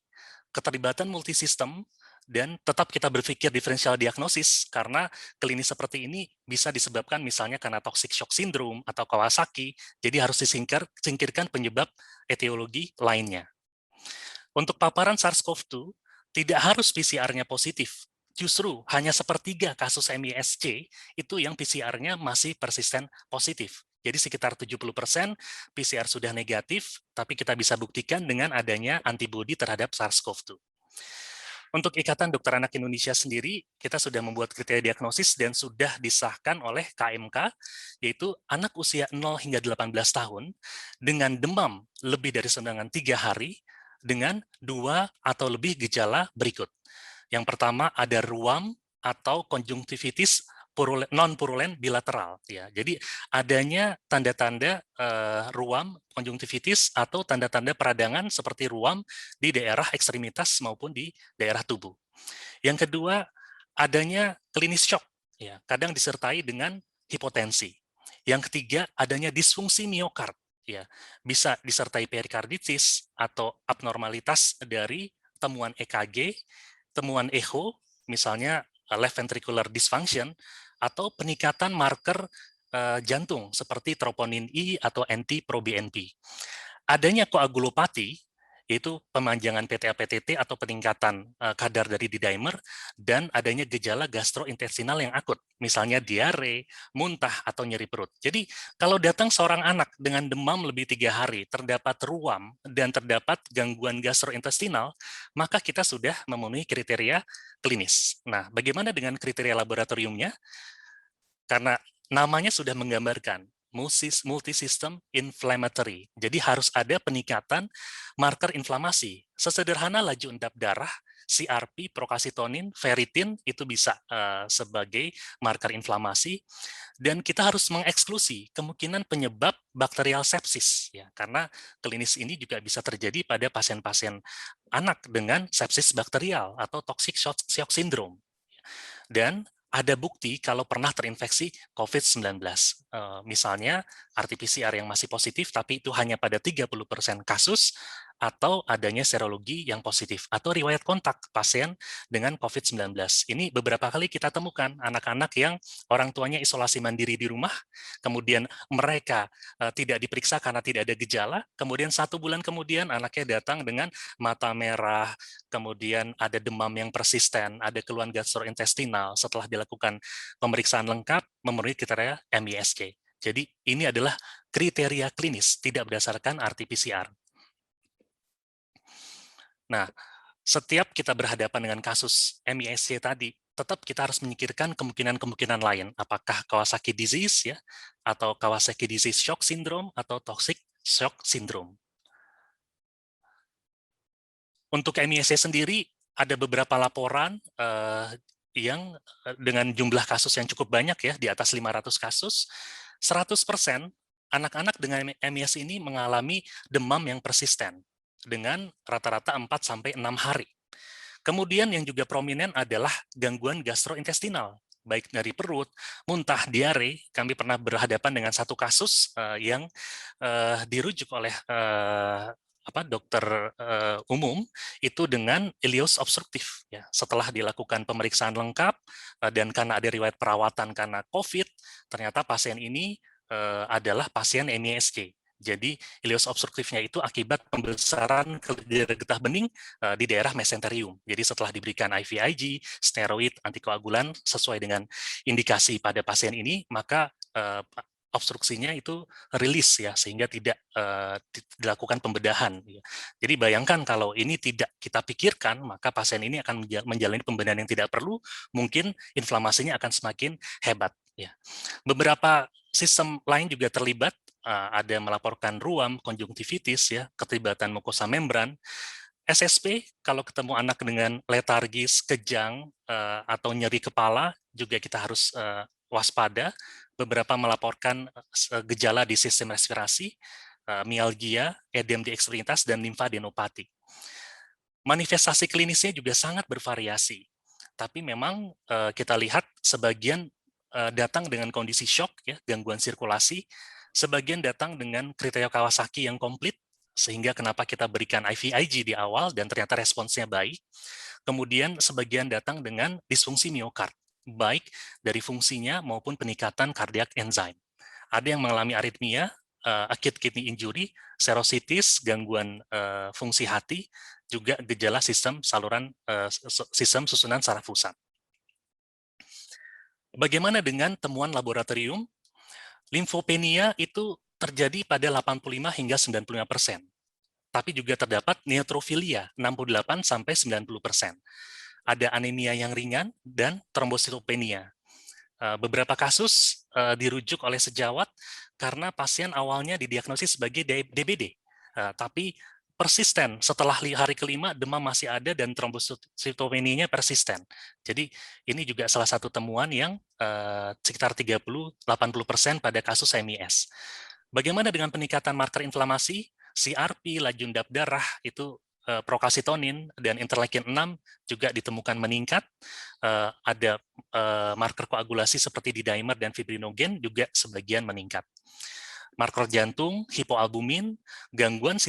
Keterlibatan multisistem, dan tetap kita berpikir diferensial diagnosis, karena klinis seperti ini bisa disebabkan misalnya karena toxic shock syndrome atau Kawasaki, jadi harus disingkirkan penyebab etiologi lainnya. Untuk paparan SARS-CoV-2, tidak harus PCR-nya positif. Justru hanya sepertiga kasus MIS-C itu yang PCR-nya masih persisten positif. Jadi sekitar 70% PCR sudah negatif, tapi kita bisa buktikan dengan adanya antibodi terhadap SARS-CoV-2. Untuk Ikatan Dokter Anak Indonesia sendiri, kita sudah membuat kriteria diagnosis dan sudah disahkan oleh KMK, yaitu anak usia 0 hingga 18 tahun dengan demam lebih dari 3 hari, dengan 2 atau lebih gejala berikut. Yang pertama ada ruam atau konjungtivitis non-purulen bilateral. Ya. Jadi adanya tanda-tanda ruam konjungtivitis atau tanda-tanda peradangan seperti ruam di daerah ekstremitas maupun di daerah tubuh. Yang kedua, adanya klinis shock, ya, kadang disertai dengan hipotensi. Yang ketiga, adanya disfungsi miokard, ya, bisa disertai perikarditis atau abnormalitas dari temuan EKG, temuan echo, misalnya left ventricular dysfunction, atau peningkatan marker jantung seperti troponin I atau NT-proBNP. Adanya koagulopati, yaitu pemanjangan PTA-PTT atau peningkatan kadar dari D-dimer dan adanya gejala gastrointestinal yang akut, misalnya diare, muntah, atau nyeri perut. Jadi kalau datang seorang anak dengan demam lebih 3 hari, terdapat ruam, dan terdapat gangguan gastrointestinal, maka kita sudah memenuhi kriteria klinis. Nah, bagaimana dengan kriteria laboratoriumnya? Karena namanya sudah menggambarkan multisystem inflammatory. Jadi harus ada peningkatan marker inflamasi. Sesederhana laju endap darah, CRP, procalcitonin, ferritin itu bisa sebagai marker inflamasi. Dan kita harus mengeksklusi kemungkinan penyebab bakterial sepsis, ya, karena klinis ini juga bisa terjadi pada pasien-pasien anak dengan sepsis bakterial atau toxic shock syndrome. Dan ada bukti kalau pernah terinfeksi COVID-19. Misalnya RT-PCR yang masih positif, tapi itu hanya pada 30% kasus, atau adanya serologi yang positif, atau riwayat kontak pasien dengan COVID-19. Ini beberapa kali kita temukan anak-anak yang orang tuanya isolasi mandiri di rumah, kemudian mereka tidak diperiksa karena tidak ada gejala, kemudian 1 bulan kemudian anaknya datang dengan mata merah, kemudian ada demam yang persisten, ada keluhan gastrointestinal setelah dilakukan pemeriksaan lengkap memenuhi kriteria MISK. Jadi ini adalah kriteria klinis, tidak berdasarkan RT-PCR. Nah, setiap kita berhadapan dengan kasus MISC tadi, tetap kita harus memikirkan kemungkinan-kemungkinan lain. Apakah Kawasaki disease, ya, atau Kawasaki disease shock syndrome, atau toxic shock syndrome. Untuk MISC sendiri, ada beberapa laporan yang dengan jumlah kasus yang cukup banyak, ya, di atas 500 kasus, 100% anak-anak dengan MISC ini mengalami demam yang persisten, dengan rata-rata 4-6 hari. Kemudian yang juga prominent adalah gangguan gastrointestinal, baik dari perut, muntah, diare. Kami pernah berhadapan dengan satu kasus yang dirujuk oleh dokter umum itu dengan ileus obstruktif. Ya. Setelah dilakukan pemeriksaan lengkap dan karena ada riwayat perawatan karena COVID, ternyata pasien ini adalah pasien MISC. Jadi ileus obstruktifnya itu akibat pembesaran kelenjar getah bening di daerah mesenterium. Jadi setelah diberikan IVIG, steroid, antikoagulan sesuai dengan indikasi pada pasien ini, maka obstruksinya itu rilis, ya, sehingga tidak dilakukan pembedahan. Ya. Jadi bayangkan kalau ini tidak kita pikirkan, maka pasien ini akan menjalani pembedahan yang tidak perlu, mungkin inflamasinya akan semakin hebat. Ya. Beberapa sistem lain juga terlibat, ada melaporkan ruam, konjungtivitis, ya, keterlibatan mukosa membran. SSP, kalau ketemu anak dengan letargis, kejang, atau nyeri kepala, juga kita harus waspada. Beberapa melaporkan gejala di sistem respirasi, mialgia, edem di ekstremitas, dan limfadenopati. Manifestasi klinisnya juga sangat bervariasi. Tapi memang kita lihat sebagian datang dengan kondisi shock, ya, gangguan sirkulasi, sebagian datang dengan kriteria Kawasaki yang komplit, sehingga kenapa kita berikan IVIG di awal dan ternyata responsnya baik. Kemudian sebagian datang dengan disfungsi miokard, baik dari fungsinya maupun peningkatan kardiak enzim. Ada yang mengalami aritmia, acute kidney injury, serositis, gangguan fungsi hati, juga gejala sistem sistem susunan saraf pusat. Bagaimana dengan temuan laboratorium? Limfopenia itu terjadi pada 85 hingga 95%. Tapi juga terdapat neutrofilia 68-90%. Ada anemia yang ringan dan trombositopenia. Beberapa kasus dirujuk oleh sejawat karena pasien awalnya didiagnosis sebagai DBD, tapi persisten setelah hari kelima demam masih ada dan trombositopenianya persisten. Jadi ini juga salah satu temuan yang sekitar 30-80% pada kasus MIS. Bagaimana dengan peningkatan marker inflamasi? CRP, laju endap darah itu procalcitonin dan interleukin 6 juga ditemukan meningkat. Ada marker koagulasi seperti D-dimer dan fibrinogen juga sebagian meningkat. Marker jantung, hipoalbumin, gangguan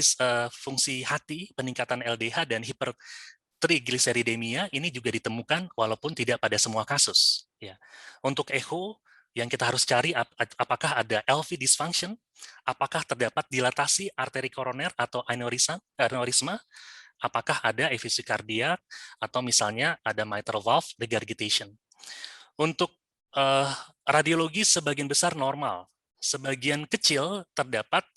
fungsi hati, peningkatan LDH, dan hipertrigliseridemia ini juga ditemukan walaupun tidak pada semua kasus. Ya. Untuk echo Yang kita harus cari apakah ada LV dysfunction, apakah terdapat dilatasi arteri koroner atau aneurisma, apakah ada efusi kardiak, atau misalnya ada mitral valve regurgitation. Untuk radiologi sebagian besar normal, sebagian kecil terdapat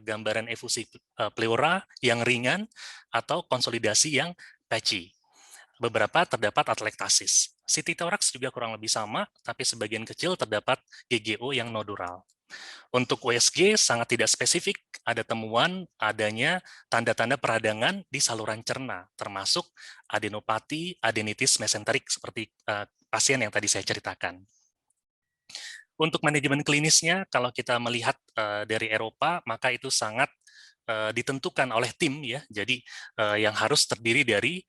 gambaran efusi pleura yang ringan atau konsolidasi yang patchy. Beberapa terdapat atelektasis. CT thorax juga kurang lebih sama, tapi sebagian kecil terdapat GGO yang nodural. Untuk USG sangat tidak spesifik, ada temuan adanya tanda-tanda peradangan di saluran cerna, termasuk adenopati, adenitis mesenterik seperti pasien yang tadi saya ceritakan. Untuk manajemen klinisnya, kalau kita melihat dari Eropa, maka itu sangat ditentukan oleh tim ya. Jadi yang harus terdiri dari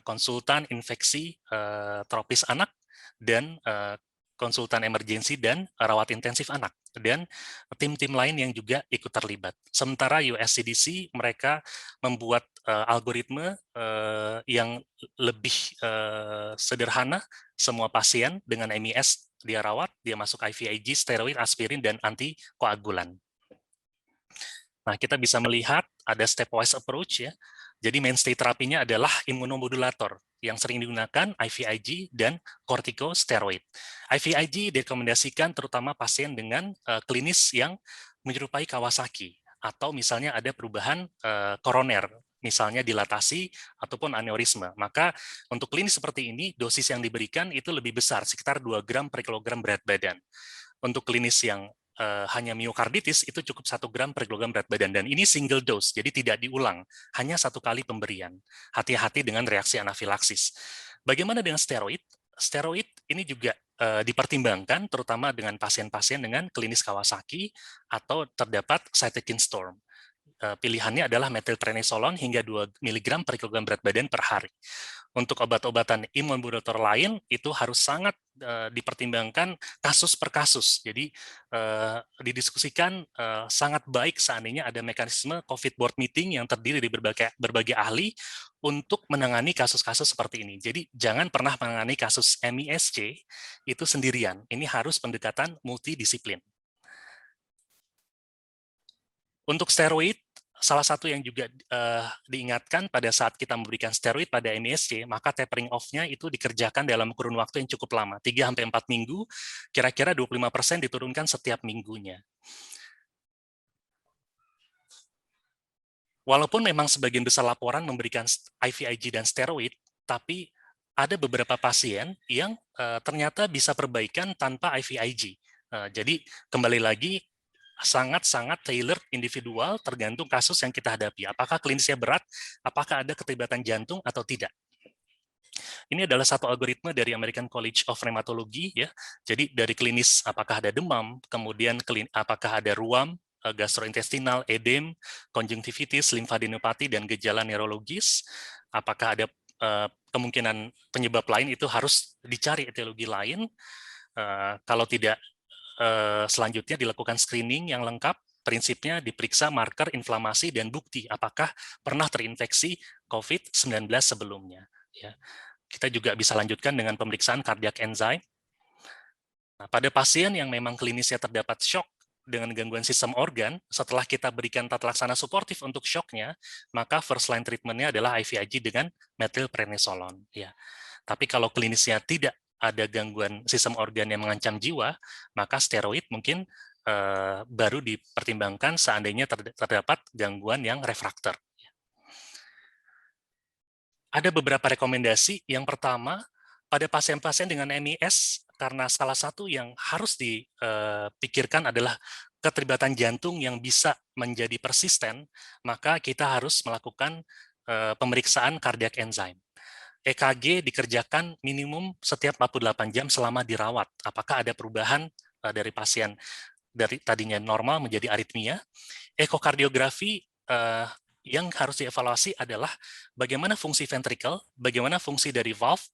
konsultan infeksi tropis anak dan konsultan emergensi dan rawat intensif anak, dan tim-tim lain yang juga ikut terlibat. Sementara USCDC mereka membuat algoritma yang lebih sederhana. Semua pasien dengan MIS dia rawat, dia masuk IVIG, steroid, aspirin, dan antikoagulan. Nah, kita bisa melihat ada stepwise approach ya. Jadi mainstay terapinya adalah imunomodulator yang sering digunakan IVIG dan corticosteroid. IVIG direkomendasikan terutama pasien dengan klinis yang menyerupai Kawasaki atau misalnya ada perubahan koroner, misalnya dilatasi ataupun aneurisma. Maka untuk klinis seperti ini dosis yang diberikan itu lebih besar, sekitar 2 gram per kilogram berat badan. Untuk klinis yang hanya miokarditis itu cukup 1 gram per kilogram berat badan, dan ini single dose, jadi tidak diulang, hanya 1 kali pemberian. Hati-hati dengan reaksi anafilaksis. Bagaimana dengan steroid? Steroid ini juga dipertimbangkan terutama dengan pasien-pasien dengan klinis Kawasaki atau terdapat cytokine storm. Pilihannya adalah methylprednisolone hingga 2 mg per kilogram berat badan per hari. Untuk obat-obatan imunomodulator lain itu harus sangat dipertimbangkan kasus per kasus. Jadi didiskusikan sangat baik seandainya ada mekanisme COVID board meeting yang terdiri dari berbagai ahli untuk menangani kasus-kasus seperti ini. Jadi jangan pernah menangani kasus MISC itu sendirian. Ini harus pendekatan multidisiplin. Untuk steroid, salah satu yang juga diingatkan pada saat kita memberikan steroid pada MISC, maka tapering off-nya itu dikerjakan dalam kurun waktu yang cukup lama, 3-4 minggu, kira-kira 25% diturunkan setiap minggunya. Walaupun memang sebagian besar laporan memberikan IVIG dan steroid, tapi ada beberapa pasien yang ternyata bisa perbaikan tanpa IVIG. Jadi kembali lagi, sangat-sangat tailored individual tergantung kasus yang kita hadapi. Apakah klinisnya berat, apakah ada keterlibatan jantung atau tidak. Ini adalah satu algoritma dari American College of Rheumatology ya. Jadi dari klinis apakah ada demam, kemudian apakah ada ruam, gastrointestinal, edem, konjungtivitis, limfadenopati, dan gejala neurologis. Apakah ada kemungkinan penyebab lain, itu harus dicari etiologi lain. Kalau tidak, selanjutnya dilakukan screening yang lengkap, prinsipnya diperiksa marker inflamasi dan bukti apakah pernah terinfeksi COVID-19 sebelumnya. Ya. Kita juga bisa lanjutkan dengan pemeriksaan kardiak enzyme. Nah, pada pasien yang memang klinisnya terdapat shock dengan gangguan sistem organ, setelah kita berikan tata laksana suportif untuk shocknya, maka first line treatment-nya adalah IVIG dengan methylprednisolone. Ya. Tapi kalau klinisnya tidak ada gangguan sistem organ yang mengancam jiwa, maka steroid mungkin baru dipertimbangkan seandainya terdapat gangguan yang refraktor. Ada beberapa rekomendasi. Yang pertama, pada pasien-pasien dengan MIS, karena salah satu yang harus dipikirkan adalah keterlibatan jantung yang bisa menjadi persisten, maka kita harus melakukan pemeriksaan kardiak enzyme. EKG dikerjakan minimum setiap 48 jam selama dirawat. Apakah ada perubahan dari pasien dari tadinya normal menjadi aritmia? Ekokardiografi yang harus dievaluasi adalah bagaimana fungsi ventricle, bagaimana fungsi dari valve,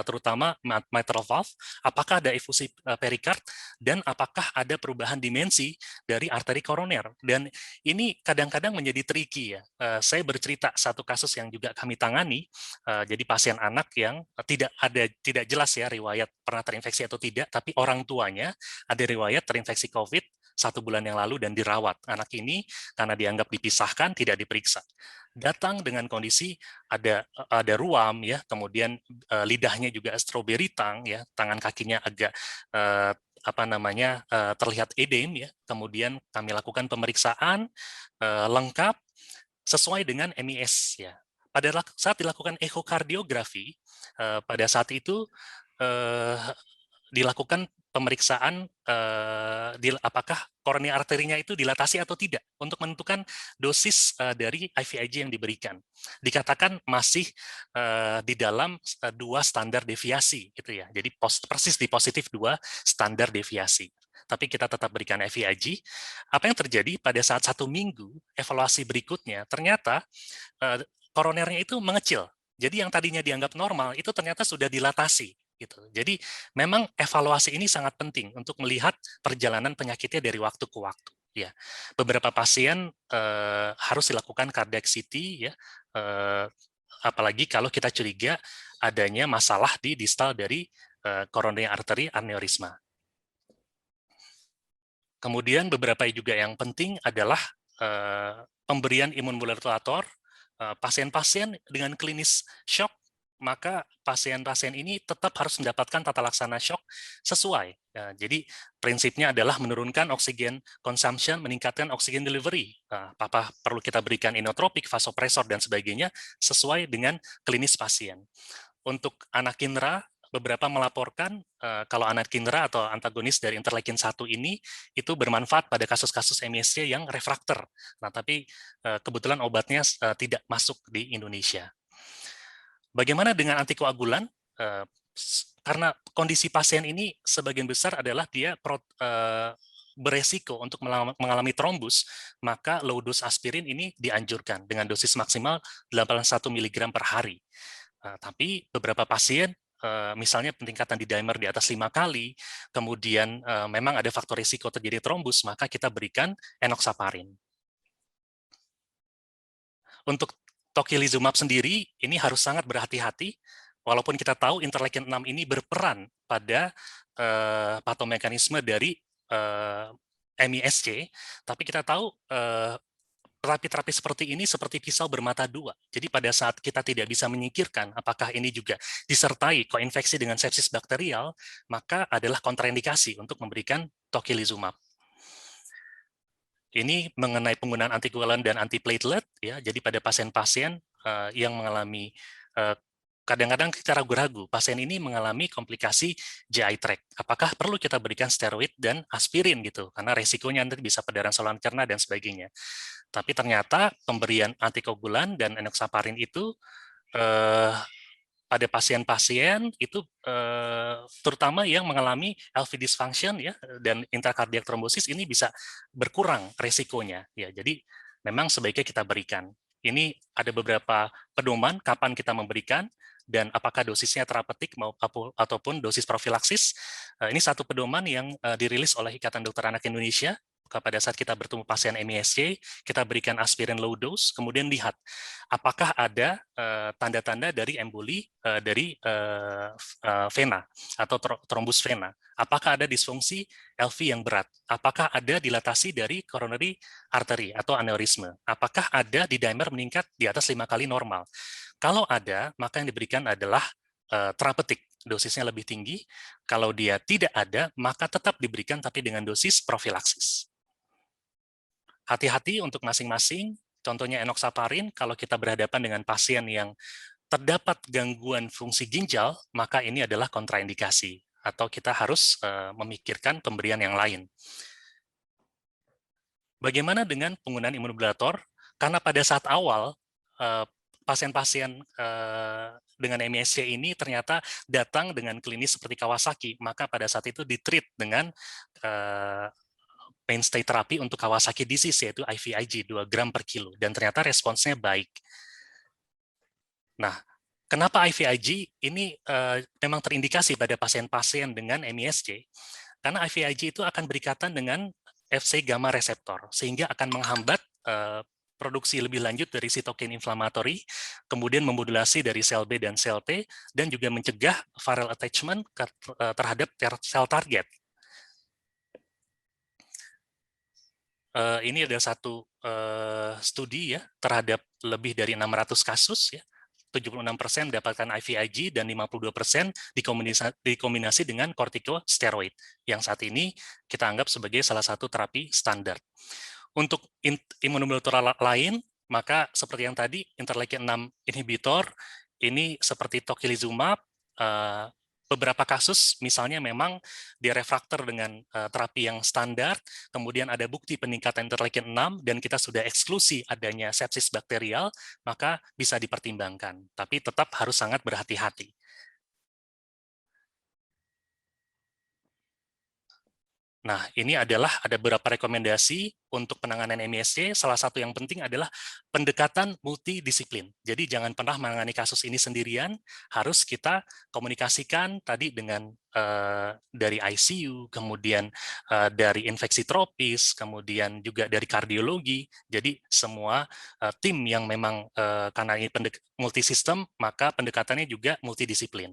terutama mitral valve, apakah ada efusi perikard, dan apakah ada perubahan dimensi dari arteri koroner. Dan ini kadang-kadang menjadi tricky ya. Saya bercerita satu kasus yang juga kami tangani, jadi pasien anak yang tidak jelas ya riwayat pernah terinfeksi atau tidak, tapi orang tuanya ada riwayat terinfeksi COVID 1 bulan yang lalu dan dirawat. Anak ini karena dianggap dipisahkan, tidak diperiksa. Datang dengan kondisi ada ruam ya, kemudian lidahnya juga strawberry tongue ya, tangan kakinya agak terlihat edem ya. Kemudian kami lakukan pemeriksaan lengkap sesuai dengan MIS ya. Pada saat dilakukan ekokardiografi, pada saat itu dilakukan pemeriksaan apakah kornea arterinya itu dilatasi atau tidak untuk menentukan dosis dari IVIG yang diberikan. Dikatakan masih di dalam 2 standar deviasi gitu ya. Jadi persis di positif 2 standar deviasi. Tapi kita tetap berikan IVIG. Apa yang terjadi pada saat 1 minggu evaluasi berikutnya ternyata koronernya itu mengecil. Jadi yang tadinya dianggap normal itu ternyata sudah dilatasi. Gitu. Jadi memang evaluasi ini sangat penting untuk melihat perjalanan penyakitnya dari waktu ke waktu. Ya, beberapa pasien harus dilakukan cardiac CT ya, apalagi kalau kita curiga adanya masalah di distal dari coronary artery aneurysma. Kemudian beberapa juga yang penting adalah pemberian imunomodulator. Pasien-pasien dengan klinis shock, maka pasien-pasien ini tetap harus mendapatkan tata laksana shock sesuai. Ya, jadi prinsipnya adalah menurunkan oksigen consumption, meningkatkan oksigen delivery. Apa perlu kita berikan inotropik, vasopresor, dan sebagainya sesuai dengan klinis pasien. Untuk anakinra, beberapa melaporkan kalau anakinra atau antagonis dari interleukin 1 ini itu bermanfaat pada kasus-kasus MIS-C yang refrakter. Nah, tapi kebetulan obatnya tidak masuk di Indonesia. Bagaimana dengan antikoagulan? Karena kondisi pasien ini sebagian besar adalah dia beresiko untuk mengalami trombus, maka low dose aspirin ini dianjurkan dengan dosis maksimal 81 mg per hari. Tapi beberapa pasien, misalnya peningkatan di dimer di atas 5 kali, kemudian memang ada faktor risiko terjadi trombus, maka kita berikan enoxaparin. Untuk tocilizumab sendiri, ini harus sangat berhati-hati, walaupun kita tahu interleukin 6 ini berperan pada patomekanisme dari MIS-C, tapi kita tahu terapi-terapi seperti ini seperti pisau bermata 2. Jadi pada saat kita tidak bisa menyingkirkan apakah ini juga disertai koinfeksi dengan sepsis bakterial, maka adalah kontraindikasi untuk memberikan tocilizumab. Ini mengenai penggunaan antikoagulan dan antiplatelet ya. Jadi pada pasien-pasien yang mengalami kadang-kadang kita ragu-ragu, pasien ini mengalami komplikasi GI tract. Apakah perlu kita berikan steroid dan aspirin gitu? Karena resikonya nanti bisa perdarahan saluran cerna dan sebagainya. Tapi ternyata pemberian antikoagulan dan enoxaparin itu pada pasien-pasien itu terutama yang mengalami LV dysfunction ya dan intrakardiak trombosis ini bisa berkurang resikonya ya. Jadi memang sebaiknya kita berikan. Ini ada beberapa pedoman kapan kita memberikan dan apakah dosisnya terapeutik ataupun dosis profilaksis. Ini satu pedoman yang dirilis oleh Ikatan Dokter Anak Indonesia. Pada saat kita bertemu pasien MIS-C, kita berikan aspirin low dose, kemudian lihat apakah ada tanda-tanda dari emboli dari vena atau trombus vena. Apakah ada disfungsi LV yang berat? Apakah ada dilatasi dari coronary artery atau aneurisme? Apakah ada D-dimer meningkat di atas 5 kali normal? Kalau ada, maka yang diberikan adalah terapeutik, dosisnya lebih tinggi. Kalau dia tidak ada, maka tetap diberikan tapi dengan dosis profilaksis. Hati-hati untuk masing-masing, contohnya enoxaparin, kalau kita berhadapan dengan pasien yang terdapat gangguan fungsi ginjal, maka ini adalah kontraindikasi, atau kita harus memikirkan pemberian yang lain. Bagaimana dengan penggunaan imunomodulator? Karena pada saat awal, pasien-pasien dengan MIS-C ini ternyata datang dengan klinis seperti Kawasaki, maka pada saat itu ditreat dengan mainstay terapi untuk Kawasaki disease, yaitu IVIG 2 gram per kilo, dan ternyata responsnya baik. Nah, kenapa IVIG ini memang terindikasi pada pasien-pasien dengan MISC? Karena IVIG itu akan berikatan dengan Fc gamma reseptor, sehingga akan menghambat produksi lebih lanjut dari sitokin inflamatori, kemudian memodulasi dari sel B dan sel T, dan juga mencegah viral attachment terhadap sel target. Ini ada satu studi ya terhadap lebih dari 600 kasus ya. 76% mendapatkan IVIG dan 52% dikombinasi dengan kortikosteroid yang saat ini kita anggap sebagai salah satu terapi standar. Untuk imunomodulator lain, maka seperti yang tadi, interleukin 6 inhibitor, ini seperti tocilizumab, beberapa kasus misalnya memang direfraktor dengan terapi yang standar, kemudian ada bukti peningkatan interleukin 6 dan kita sudah eksklusi adanya sepsis bakterial, maka bisa dipertimbangkan. Tapi tetap harus sangat berhati-hati. Nah, ini adalah ada beberapa rekomendasi untuk penanganan MISC. Salah satu yang penting adalah pendekatan multidisiplin. Jadi jangan pernah menangani kasus ini sendirian, harus kita komunikasikan tadi dengan dari ICU, kemudian dari infeksi tropis, kemudian juga dari kardiologi. Jadi semua tim yang memang karena ini multisistem, maka pendekatannya juga multidisiplin.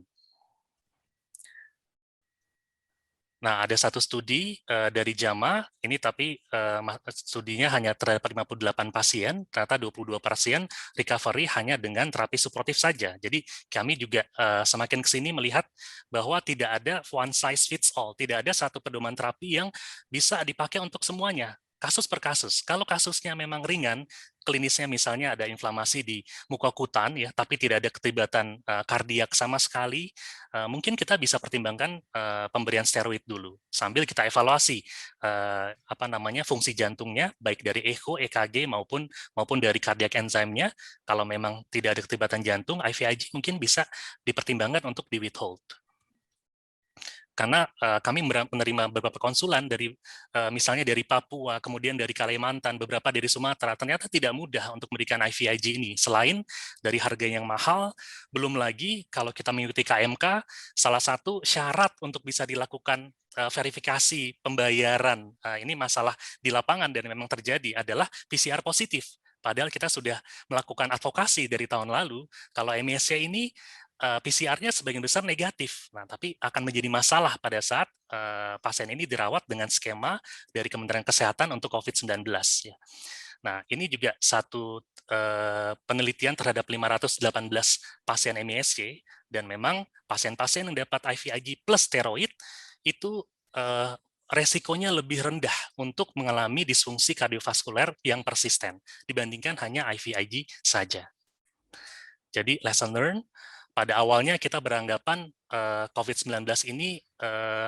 Nah, ada satu studi dari JAMA, ini tapi studinya hanya terhadap 58 pasien, ternyata 22 pasien recovery hanya dengan terapi suportif saja. Jadi kami juga semakin ke sini melihat bahwa tidak ada one size fits all, tidak ada satu pedoman terapi yang bisa dipakai untuk semuanya. Kasus per kasus. Kalau kasusnya memang ringan, klinisnya misalnya ada inflamasi di muka kutan, ya, tapi tidak ada keterlibatan kardiak sama sekali, mungkin kita bisa pertimbangkan pemberian steroid dulu, sambil kita evaluasi fungsi jantungnya, baik dari echo, EKG maupun dari kardiak enzimnya. Kalau memang tidak ada keterlibatan jantung, IVIG mungkin bisa dipertimbangkan untuk di withhold. Karena kami menerima beberapa konsulan dari misalnya dari Papua, kemudian dari Kalimantan, beberapa dari Sumatera, ternyata tidak mudah untuk memberikan IVIG ini. Selain dari harga yang mahal, belum lagi kalau kita mengikuti KMK, salah satu syarat untuk bisa dilakukan verifikasi pembayaran, ini masalah di lapangan dan memang terjadi, adalah PCR positif. Padahal kita sudah melakukan advokasi dari tahun lalu, kalau MISC ini PCR-nya sebagian besar negatif. Nah, tapi akan menjadi masalah pada saat pasien ini dirawat dengan skema dari Kementerian Kesehatan untuk COVID-19. Ya. Nah, ini juga satu penelitian terhadap 518 pasien MISC, dan memang pasien-pasien yang dapat IVIG plus steroid itu resikonya lebih rendah untuk mengalami disfungsi kardiovaskuler yang persisten dibandingkan hanya IVIG saja. Jadi lesson learned, pada awalnya kita beranggapan COVID-19 ini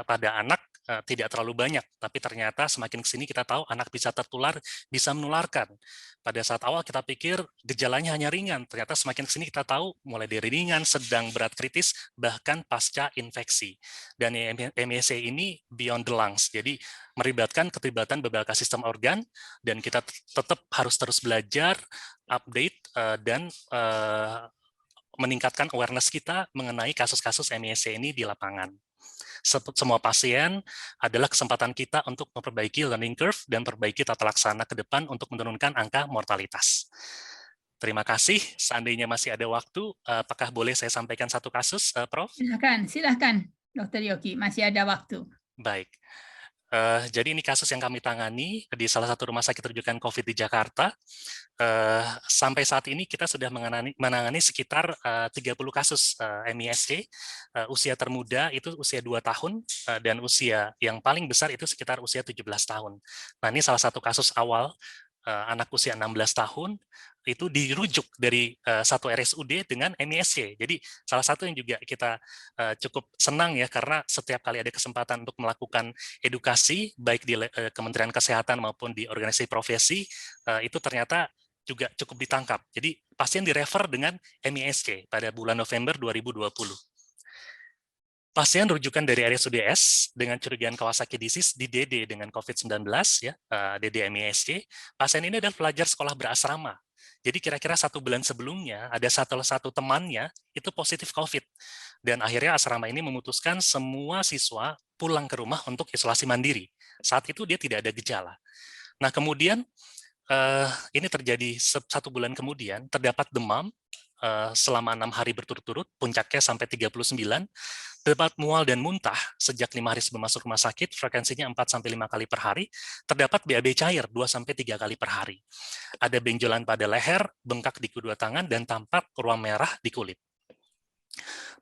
pada anak tidak terlalu banyak, tapi ternyata semakin ke sini kita tahu anak bisa tertular, bisa menularkan. Pada saat awal kita pikir gejalanya hanya ringan, ternyata semakin ke sini kita tahu mulai dari ringan, sedang, berat, kritis, bahkan pasca infeksi. Dan MISC ini beyond the lungs, jadi melibatkan keterlibatan beberapa sistem organ, dan kita tetap harus terus belajar, update, dan meningkatkan awareness kita mengenai kasus-kasus MISC ini di lapangan. Semua pasien adalah kesempatan kita untuk memperbaiki learning curve dan perbaiki tata laksana ke depan untuk menurunkan angka mortalitas. Terima kasih. Seandainya masih ada waktu, apakah boleh saya sampaikan satu kasus, Prof? Silahkan, Dr. Yogi. Masih ada waktu. Baik. Jadi ini kasus yang kami tangani di salah satu rumah sakit rujukan COVID di Jakarta. Sampai saat ini kita sudah menangani sekitar 30 kasus MISC. Usia termuda itu usia 2 tahun, dan usia yang paling besar itu sekitar usia 17 tahun. Nah, ini salah satu kasus awal, anak usia 16 tahun, itu dirujuk dari satu RSUD dengan MISC. Jadi salah satu yang juga kita cukup senang ya, karena setiap kali ada kesempatan untuk melakukan edukasi, baik di Kementerian Kesehatan maupun di organisasi profesi, itu ternyata juga cukup ditangkap. Jadi pasien direfer dengan MISC pada bulan November 2020. Pasien rujukan dari RSUDS dengan curigaan Kawasaki disease di DD dengan COVID-19, ya, DD-MISC. Pasien ini adalah pelajar sekolah berasrama. Jadi kira-kira 1 bulan sebelumnya ada satu temannya itu positif COVID. Dan akhirnya asrama ini memutuskan semua siswa pulang ke rumah untuk isolasi mandiri. Saat itu dia tidak ada gejala. Nah kemudian ini terjadi 1 bulan kemudian, terdapat demam selama 6 hari berturut-turut, puncaknya sampai 39, terdapat mual dan muntah sejak 5 hari sebelum masuk rumah sakit, frekuensinya 4-5 kali per hari, terdapat BAB cair 2-3 kali per hari. Ada benjolan pada leher, bengkak di kedua tangan, dan tampak ruam merah di kulit.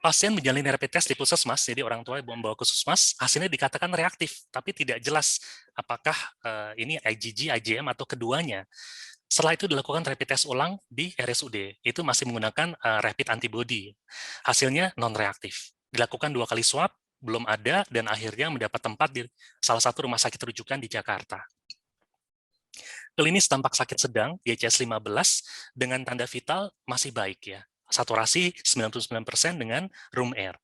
Pasien menjalani rapid test di puskesmas, jadi orang tua membawa ke puskesmas, hasilnya dikatakan reaktif, tapi tidak jelas apakah ini IgG, IgM, atau keduanya. Setelah itu dilakukan rapid test ulang di RSUD, itu masih menggunakan rapid antibody. Hasilnya non-reaktif. Dilakukan 2 kali swab, belum ada, dan akhirnya mendapat tempat di salah satu rumah sakit rujukan di Jakarta. Klinis tampak sakit sedang, IHS 15, dengan tanda vital masih baik, ya. Saturasi 99% dengan room air.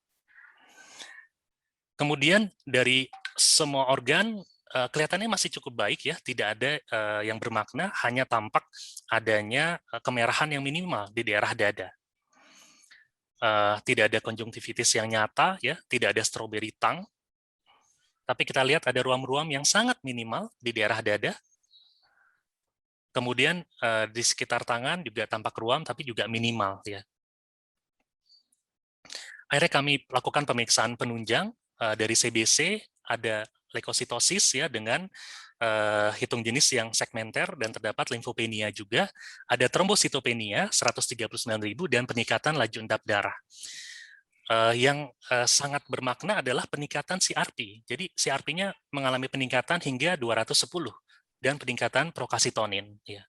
Kemudian dari semua organ, kelihatannya masih cukup baik, ya, tidak ada yang bermakna, hanya tampak adanya kemerahan yang minimal di daerah dada. Tidak ada konjungtivitis yang nyata, ya, tidak ada strawberry tongue, tapi kita lihat ada ruam-ruam yang sangat minimal di daerah dada. Kemudian di sekitar tangan juga tampak ruam, tapi juga minimal, ya. Akhirnya kami lakukan pemeriksaan penunjang dari CBC, ada leukositosis, ya, dengan hitung jenis yang segmenter, dan terdapat limfopenia juga, ada trombositopenia 139.000, dan peningkatan laju endap darah. Yang sangat bermakna adalah peningkatan CRP. Jadi CRP-nya mengalami peningkatan hingga 210, dan peningkatan prokasitonin. Ya.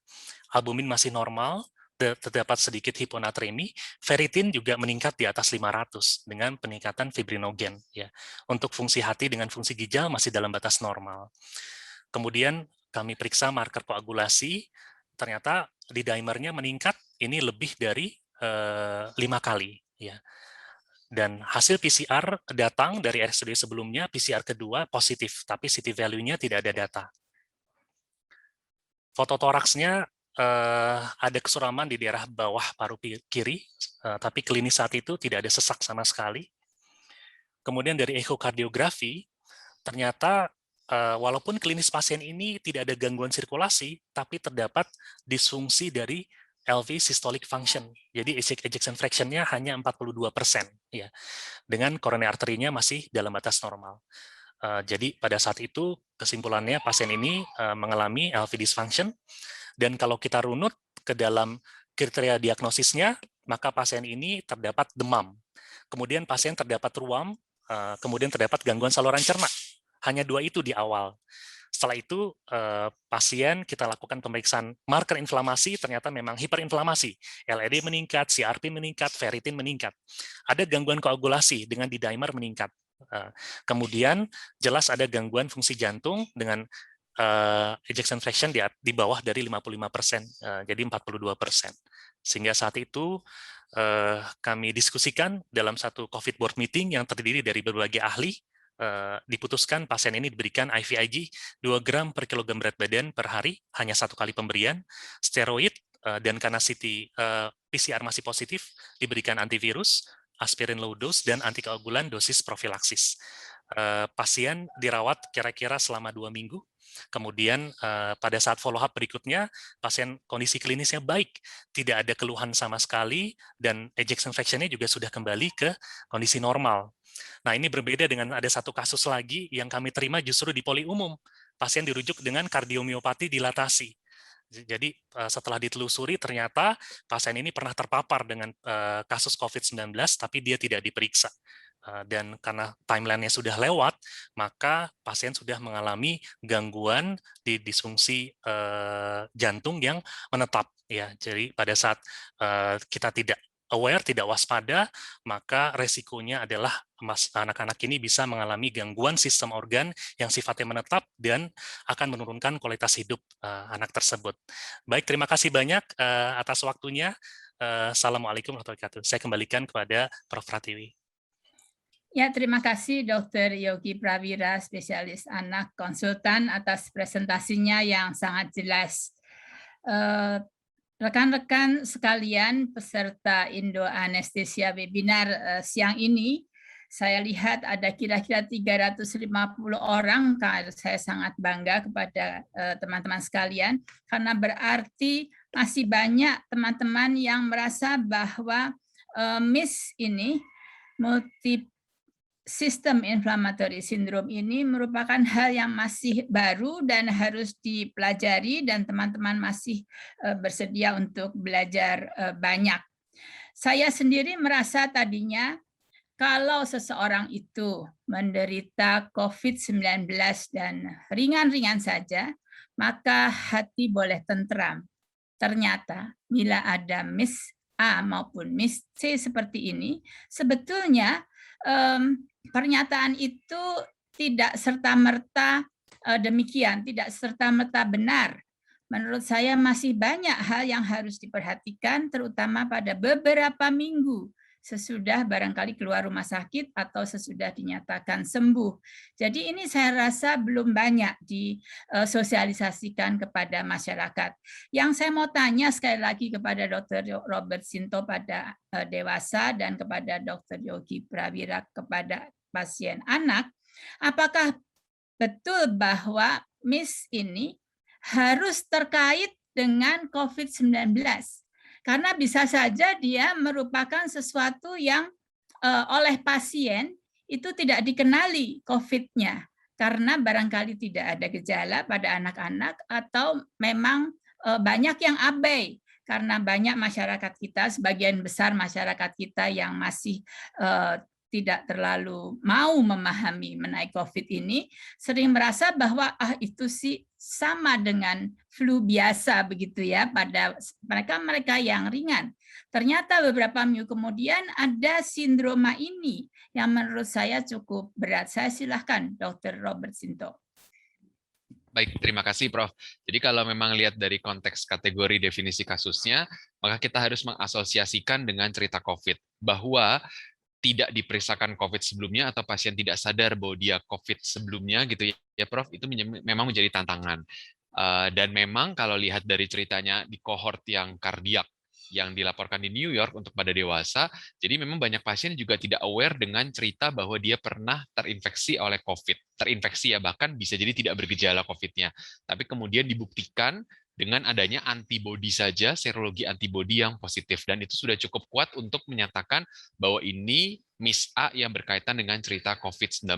Albumin masih normal, terdapat sedikit hiponatremi, ferritin juga meningkat di atas 500 dengan peningkatan fibrinogen. Ya. Untuk fungsi hati dengan fungsi ginjal masih dalam batas normal. Kemudian kami periksa marker koagulasi, ternyata D-dimernya meningkat, ini lebih dari 5 kali. Ya. Dan hasil PCR datang dari RSUD sebelumnya, PCR kedua positif, tapi CT value-nya tidak ada data. Fototoraksnya ada kesuraman di daerah bawah paru kiri, tapi klinis saat itu tidak ada sesak sama sekali. Kemudian dari ekokardiografi, ternyata walaupun klinis pasien ini tidak ada gangguan sirkulasi, tapi terdapat disfungsi dari LV systolic function. Jadi ejection fraction-nya hanya 42%, ya, dengan coronary artery-nya masih dalam batas normal. Jadi pada saat itu kesimpulannya pasien ini mengalami LV dysfunction, dan kalau kita runut ke dalam kriteria diagnosisnya, maka pasien ini terdapat demam. Kemudian pasien terdapat ruam, kemudian terdapat gangguan saluran cerna. Hanya 2 itu di awal. Setelah itu pasien kita lakukan pemeriksaan marker inflamasi, ternyata memang hiperinflamasi. LED meningkat, CRP meningkat, ferritin meningkat. Ada gangguan koagulasi dengan D-dimer meningkat. Kemudian jelas ada gangguan fungsi jantung dengan ejection fraction di bawah dari 55%, jadi 42%. Sehingga saat itu kami diskusikan dalam satu COVID board meeting yang terdiri dari berbagai ahli, diputuskan pasien ini diberikan IVIG 2 gram per kilogram berat badan per hari, hanya 1 kali pemberian, steroid, dan karena PCR masih positif, diberikan antivirus, aspirin low dose, dan antikoagulan dosis profilaksis. Pasien dirawat kira-kira selama 2 minggu, kemudian pada saat follow up berikutnya, pasien kondisi klinisnya baik, tidak ada keluhan sama sekali, dan ejection fraction-nya juga sudah kembali ke kondisi normal. Nah, ini berbeda dengan ada satu kasus lagi yang kami terima justru di poli umum. Pasien dirujuk dengan kardiomiopati dilatasi. Jadi setelah ditelusuri ternyata pasien ini pernah terpapar dengan kasus COVID-19 tapi dia tidak diperiksa. Dan karena timeline-nya sudah lewat, maka pasien sudah mengalami gangguan di disfungsi jantung yang menetap. Ya, jadi pada saat kita tidak aware, tidak waspada, maka resikonya adalah anak-anak ini bisa mengalami gangguan sistem organ yang sifatnya menetap dan akan menurunkan kualitas hidup anak tersebut. Baik, terima kasih banyak atas waktunya. Assalamualaikum warahmatullahi wabarakatuh. Saya kembalikan kepada Prof. Pratiwi. Ya, terima kasih Dr. Yogi Prawira, spesialis anak konsultan atas presentasinya yang sangat jelas. Rekan-rekan sekalian peserta Indo Anestesia webinar siang ini, saya lihat ada kira-kira 350 orang. Saya sangat bangga kepada teman-teman sekalian, karena berarti masih banyak teman-teman yang merasa bahwa MIS ini, multi sistem inflammatory syndrome ini merupakan hal yang masih baru dan harus dipelajari, dan teman-teman masih bersedia untuk belajar banyak. Saya sendiri merasa tadinya kalau seseorang itu menderita COVID-19 dan ringan-ringan saja, maka hati boleh tentram. Ternyata bila ada MIS A maupun MIS C seperti ini, sebetulnya pernyataan itu tidak serta-merta demikian, tidak serta-merta benar. Menurut saya masih banyak hal yang harus diperhatikan, terutama pada beberapa minggu sesudah barangkali keluar rumah sakit atau sesudah dinyatakan sembuh. Jadi ini saya rasa belum banyak disosialisasikan kepada masyarakat. Yang saya mau tanya sekali lagi kepada Dr. Robert Sinto pada dewasa dan kepada Dr. Yogi Prawira kepada pasien anak, apakah betul bahwa MIS ini harus terkait dengan COVID-19? Karena bisa saja dia merupakan sesuatu yang oleh pasien itu tidak dikenali COVID-nya, karena barangkali tidak ada gejala pada anak-anak, atau memang banyak yang abai, karena banyak masyarakat kita, sebagian besar masyarakat kita yang masih tidak terlalu mau memahami mengenai COVID ini, sering merasa bahwa itu sih sama dengan flu biasa begitu ya pada mereka yang ringan. Ternyata beberapa minggu kemudian ada sindroma ini yang menurut saya cukup berat. Saya silahkan Dr. Robert Sinto. Baik, terima kasih Prof. Jadi kalau memang lihat dari konteks kategori definisi kasusnya, maka kita harus mengasosiasikan dengan cerita COVID, bahwa tidak diperiksakan COVID sebelumnya atau pasien tidak sadar bahwa dia COVID sebelumnya gitu ya Prof, itu memang menjadi tantangan. Dan memang kalau lihat dari ceritanya di kohort yang kardiak yang dilaporkan di New York untuk pada dewasa, jadi memang banyak pasien juga tidak aware dengan cerita bahwa dia pernah terinfeksi oleh COVID. Terinfeksi ya, bahkan bisa jadi tidak bergejala COVID-nya. Tapi kemudian dibuktikan dengan adanya antibodi saja, serologi antibodi yang positif. Dan itu sudah cukup kuat untuk menyatakan bahwa ini MIS A yang berkaitan dengan cerita COVID-19.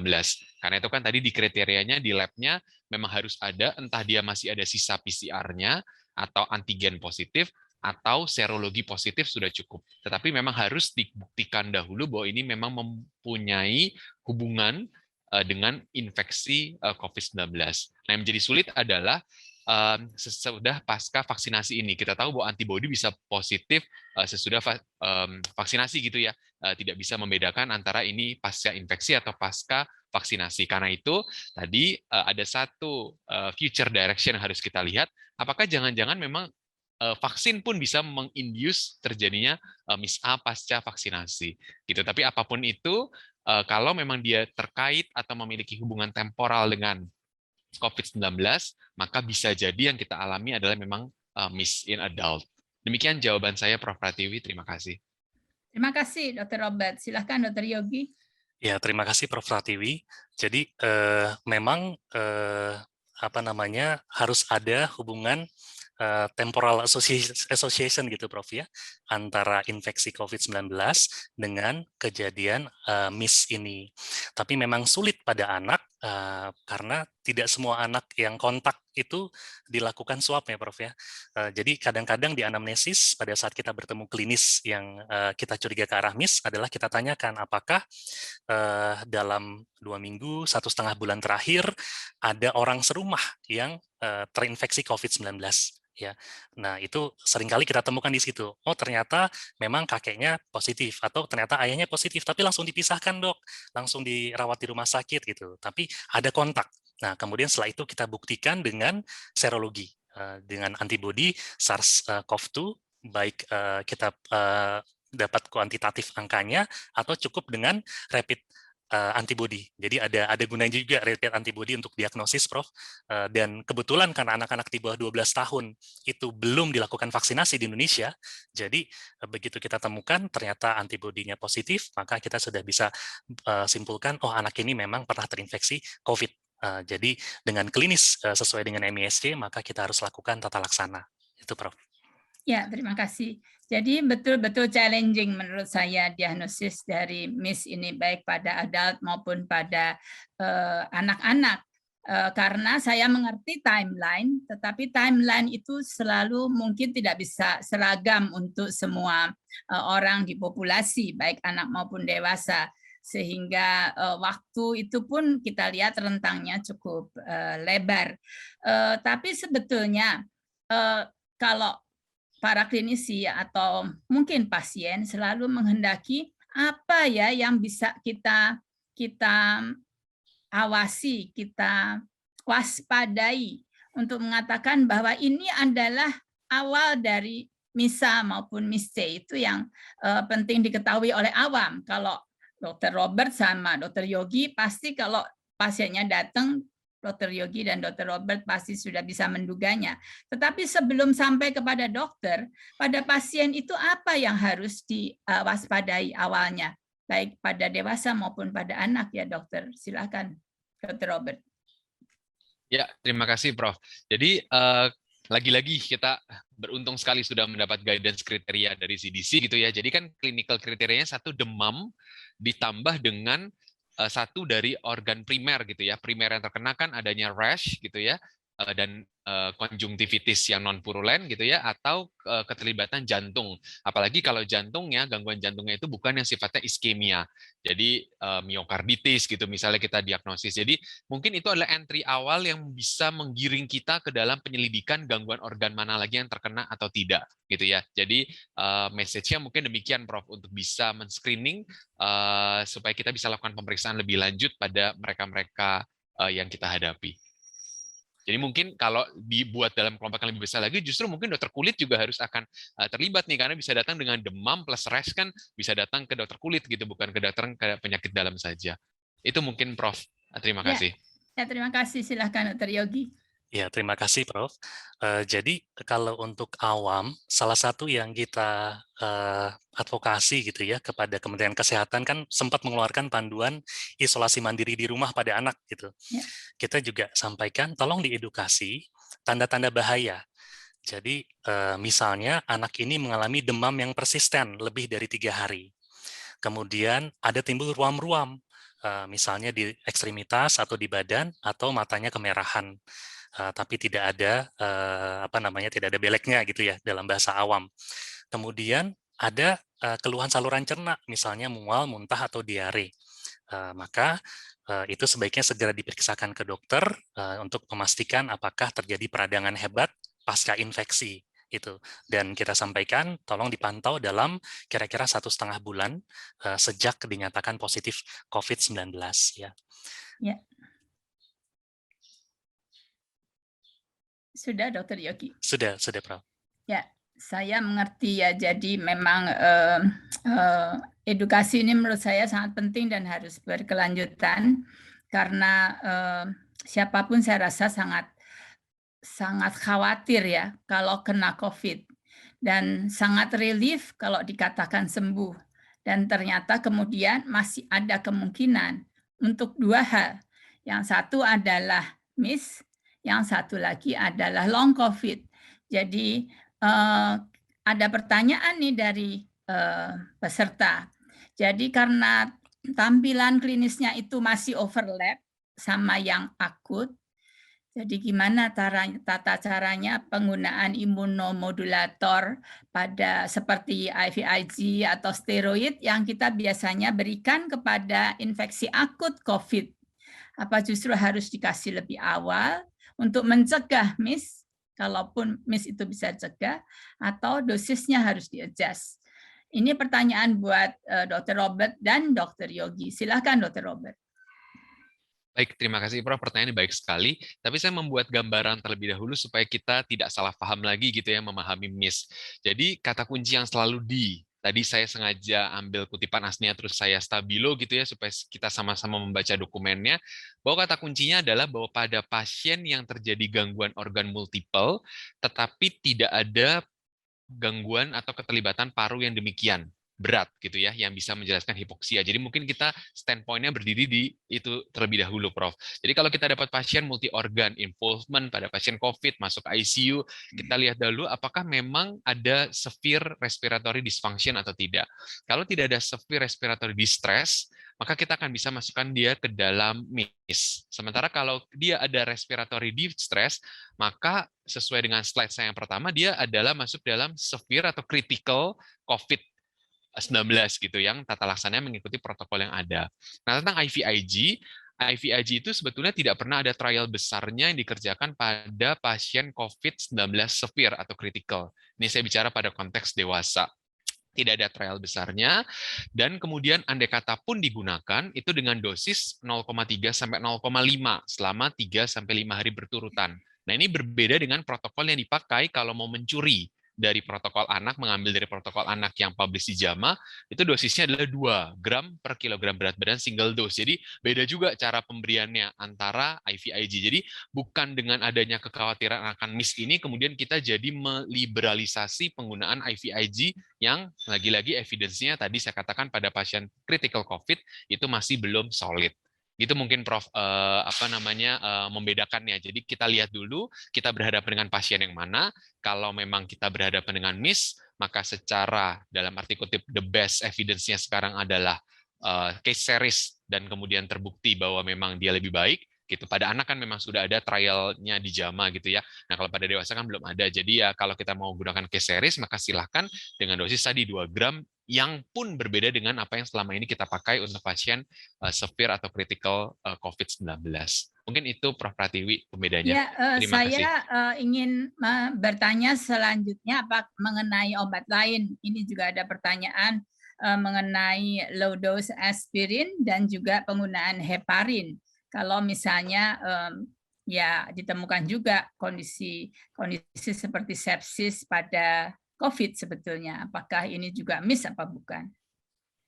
Karena itu kan tadi di kriterianya, di lab-nya memang harus ada, entah dia masih ada sisa PCR-nya, atau antigen positif, atau serologi positif sudah cukup. Tetapi memang harus dibuktikan dahulu bahwa ini memang mempunyai hubungan dengan infeksi COVID-19. Nah, yang menjadi sulit adalah sesudah pasca vaksinasi ini. Kita tahu bahwa antibodi bisa positif sesudah vaksinasi gitu ya. Tidak bisa membedakan antara ini pasca infeksi atau pasca vaksinasi. Karena itu tadi ada satu future direction yang harus kita lihat. Apakah jangan-jangan memang vaksin pun bisa menginduce terjadinya MIS A pasca vaksinasi. Gitu. Tapi apapun itu, kalau memang dia terkait atau memiliki hubungan temporal dengan COVID-19, maka bisa jadi yang kita alami adalah memang MIS in adult. Demikian jawaban saya, Prof. Pratiwi. Terima kasih. Terima kasih, Dr. Robert. Silahkan, Dr. Yogi. Ya, terima kasih, Prof. Pratiwi. Jadi memang harus ada hubungan temporal association gitu Prof ya, antara infeksi COVID-19 dengan kejadian MIS ini. Tapi memang sulit pada anak karena tidak semua anak yang kontak itu dilakukan swab ya Prof ya. Jadi kadang-kadang di anamnesis pada saat kita bertemu klinis yang kita curiga ke arah MIS adalah kita tanyakan apakah dalam 2 minggu, 1,5 bulan terakhir ada orang serumah yang terinfeksi COVID-19. Ya, nah itu seringkali kita temukan di situ. Oh ternyata memang kakeknya positif atau ternyata ayahnya positif, tapi langsung dipisahkan dok, langsung dirawat di rumah sakit gitu. Tapi ada kontak. Nah kemudian setelah itu kita buktikan dengan serologi, dengan antibodi SARS-CoV-2, baik kita dapat kuantitatif angkanya atau cukup dengan rapid antibody. Jadi ada gunanya juga rapid antibody untuk diagnosis, Prof. Dan kebetulan karena anak-anak di bawah 12 tahun itu belum dilakukan vaksinasi di Indonesia, jadi begitu kita temukan ternyata antibodinya positif, maka kita sudah bisa simpulkan, oh anak ini memang pernah terinfeksi COVID. Jadi dengan klinis sesuai dengan MISC, maka kita harus lakukan tata laksana. Itu, Prof. Ya, terima kasih. Jadi betul-betul challenging menurut saya diagnosis dari MIS ini baik pada adult maupun pada anak-anak. Karena saya mengerti timeline, tetapi timeline itu selalu mungkin tidak bisa seragam untuk semua orang di populasi, baik anak maupun dewasa. Sehingga waktu itu pun kita lihat rentangnya cukup lebar. Tapi sebetulnya kalau para klinisi atau mungkin pasien selalu menghendaki apa ya yang bisa kita awasi, kita waspadai untuk mengatakan bahwa ini adalah awal dari MISA maupun MIS-C. Itu yang penting diketahui oleh awam. Kalau Dr. Robert sama Dr. Yogi pasti kalau pasiennya datang, Dr. Yogi dan Dr. Robert pasti sudah bisa menduganya. Tetapi sebelum sampai kepada dokter, pada pasien itu apa yang harus diwaspadai awalnya? Baik pada dewasa maupun pada anak ya dokter. Silakan Dr. Robert. Ya, terima kasih Prof. Jadi lagi-lagi kita beruntung sekali sudah mendapat guidance kriteria dari CDC gitu ya. Jadi kan clinical kriterianya satu demam ditambah dengan satu dari organ primer gitu ya. Primer yang terkena kan adanya rash gitu ya, dan konjungtivitis yang non purulen gitu ya, atau keterlibatan jantung. Apalagi kalau jantungnya, gangguan jantungnya itu bukan yang sifatnya iskemia. Jadi miokarditis gitu misalnya kita diagnosis. Jadi mungkin itu adalah entry awal yang bisa menggiring kita ke dalam penyelidikan gangguan organ mana lagi yang terkena atau tidak gitu ya. Jadi message-nya mungkin demikian Prof, untuk bisa men-screening supaya kita bisa lakukan pemeriksaan lebih lanjut pada mereka-mereka yang kita hadapi. Jadi mungkin kalau dibuat dalam kelompok yang lebih besar lagi, justru mungkin dokter kulit juga harus akan terlibat nih, karena bisa datang dengan demam plus rash kan bisa datang ke dokter kulit gitu, bukan ke dokter penyakit dalam saja. Itu mungkin Prof. Terima kasih. Ya, terima kasih. Silahkan Dr. Yogi. Ya, terima kasih Prof. Jadi kalau untuk awam, salah satu yang kita advokasi gitu ya kepada Kementerian Kesehatan kan sempat mengeluarkan panduan isolasi mandiri di rumah pada anak gitu. Ya. Kita juga sampaikan tolong diedukasi tanda-tanda bahaya. Jadi misalnya anak ini mengalami demam yang persisten lebih dari 3 hari. Kemudian ada timbul ruam-ruam, misalnya di ekstremitas atau di badan atau matanya kemerahan. Tapi tidak ada tidak ada beleknya gitu ya dalam bahasa awam. Kemudian ada keluhan saluran cerna, misalnya mual, muntah atau diare. Maka itu sebaiknya segera diperiksakan ke dokter untuk memastikan apakah terjadi peradangan hebat pasca infeksi itu. Dan kita sampaikan tolong dipantau dalam kira-kira 1,5 bulan sejak dinyatakan positif COVID-19 ya. Ya. Sudah, Dr. Yogi? Sudah, Prof. Ya, saya mengerti ya. Jadi memang edukasi ini menurut saya sangat penting dan harus berkelanjutan karena siapapun saya rasa sangat khawatir ya kalau kena COVID dan sangat relief kalau dikatakan sembuh. Dan ternyata kemudian masih ada kemungkinan untuk 2 hal. Yang satu adalah MIS, yang satu lagi adalah long COVID. Jadi ada pertanyaan nih dari peserta. Jadi karena tampilan klinisnya itu masih overlap sama yang akut, jadi gimana tata caranya penggunaan imunomodulator pada seperti IVIG atau steroid yang kita biasanya berikan kepada infeksi akut COVID? Apa justru harus dikasih lebih awal untuk mencegah MIS, kalaupun MIS itu bisa cegah, atau dosisnya harus di-adjust? Ini pertanyaan buat Dr. Robert dan Dr. Yogi. Silakan Dr. Robert. Baik, terima kasih Prof. Pertanyaannya baik sekali. Tapi saya membuat gambaran terlebih dahulu supaya kita tidak salah paham lagi gitu ya memahami MIS. Jadi kata kunci yang selalu Tadi saya sengaja ambil kutipan aslinya terus saya stabilo gitu ya supaya kita sama-sama membaca dokumennya, bahwa kata kuncinya adalah bahwa pada pasien yang terjadi gangguan organ multiple tetapi tidak ada gangguan atau keterlibatan paru yang demikian berat gitu ya, yang bisa menjelaskan hipoksia. Jadi mungkin kita standpoint-nya berdiri di itu terlebih dahulu, Prof. Jadi kalau kita dapat pasien multi organ involvement pada pasien COVID masuk ICU, kita lihat dulu apakah memang ada severe respiratory dysfunction atau tidak. Kalau tidak ada severe respiratory distress, maka kita akan bisa masukkan dia ke dalam MIS. Sementara kalau dia ada respiratory distress, maka sesuai dengan slide saya yang pertama, dia adalah masuk dalam severe atau critical COVID-19 gitu, yang tata laksananya mengikuti protokol yang ada. Nah, tentang IVIG itu sebetulnya tidak pernah ada trial besarnya yang dikerjakan pada pasien COVID-19 severe atau critical. Ini saya bicara pada konteks dewasa. Tidak ada trial besarnya, dan kemudian andai kata pun digunakan, itu dengan dosis 0,3 sampai 0,5 selama 3 sampai 5 hari berturutan. Nah, ini berbeda dengan protokol yang dipakai kalau mau mencuri dari protokol anak, mengambil dari protokol anak yang publish di JAMA, itu dosisnya adalah 2 gram per kilogram berat badan single dose. Jadi beda juga cara pemberiannya antara IVIG. Jadi bukan dengan adanya kekhawatiran akan MIS ini, kemudian kita jadi meliberalisasi penggunaan IVIG yang lagi-lagi evidence-nya tadi saya katakan pada pasien critical COVID itu masih belum solid. Gitu mungkin Prof membedakannya. Jadi kita lihat dulu kita berhadapan dengan pasien yang mana. Kalau memang kita berhadapan dengan MIS, maka secara dalam arti kutip the best evidence-nya sekarang adalah case series dan kemudian terbukti bahwa memang dia lebih baik. Gitu. Pada anak kan memang sudah ada trialnya di JAMA gitu ya. Nah, kalau pada dewasa kan belum ada. Jadi ya kalau kita mau gunakan case series, maka silahkan dengan dosis tadi 2 gram yang pun berbeda dengan apa yang selama ini kita pakai untuk pasien severe atau critical COVID-19. Mungkin itu Prof. Pratiwi pembedanya. Ya, Terima kasih. saya ingin bertanya selanjutnya apa mengenai obat lain. Ini juga ada pertanyaan mengenai low dose aspirin dan juga penggunaan heparin. Kalau misalnya ya ditemukan juga kondisi seperti sepsis pada COVID sebetulnya, apakah ini juga MIS apa bukan?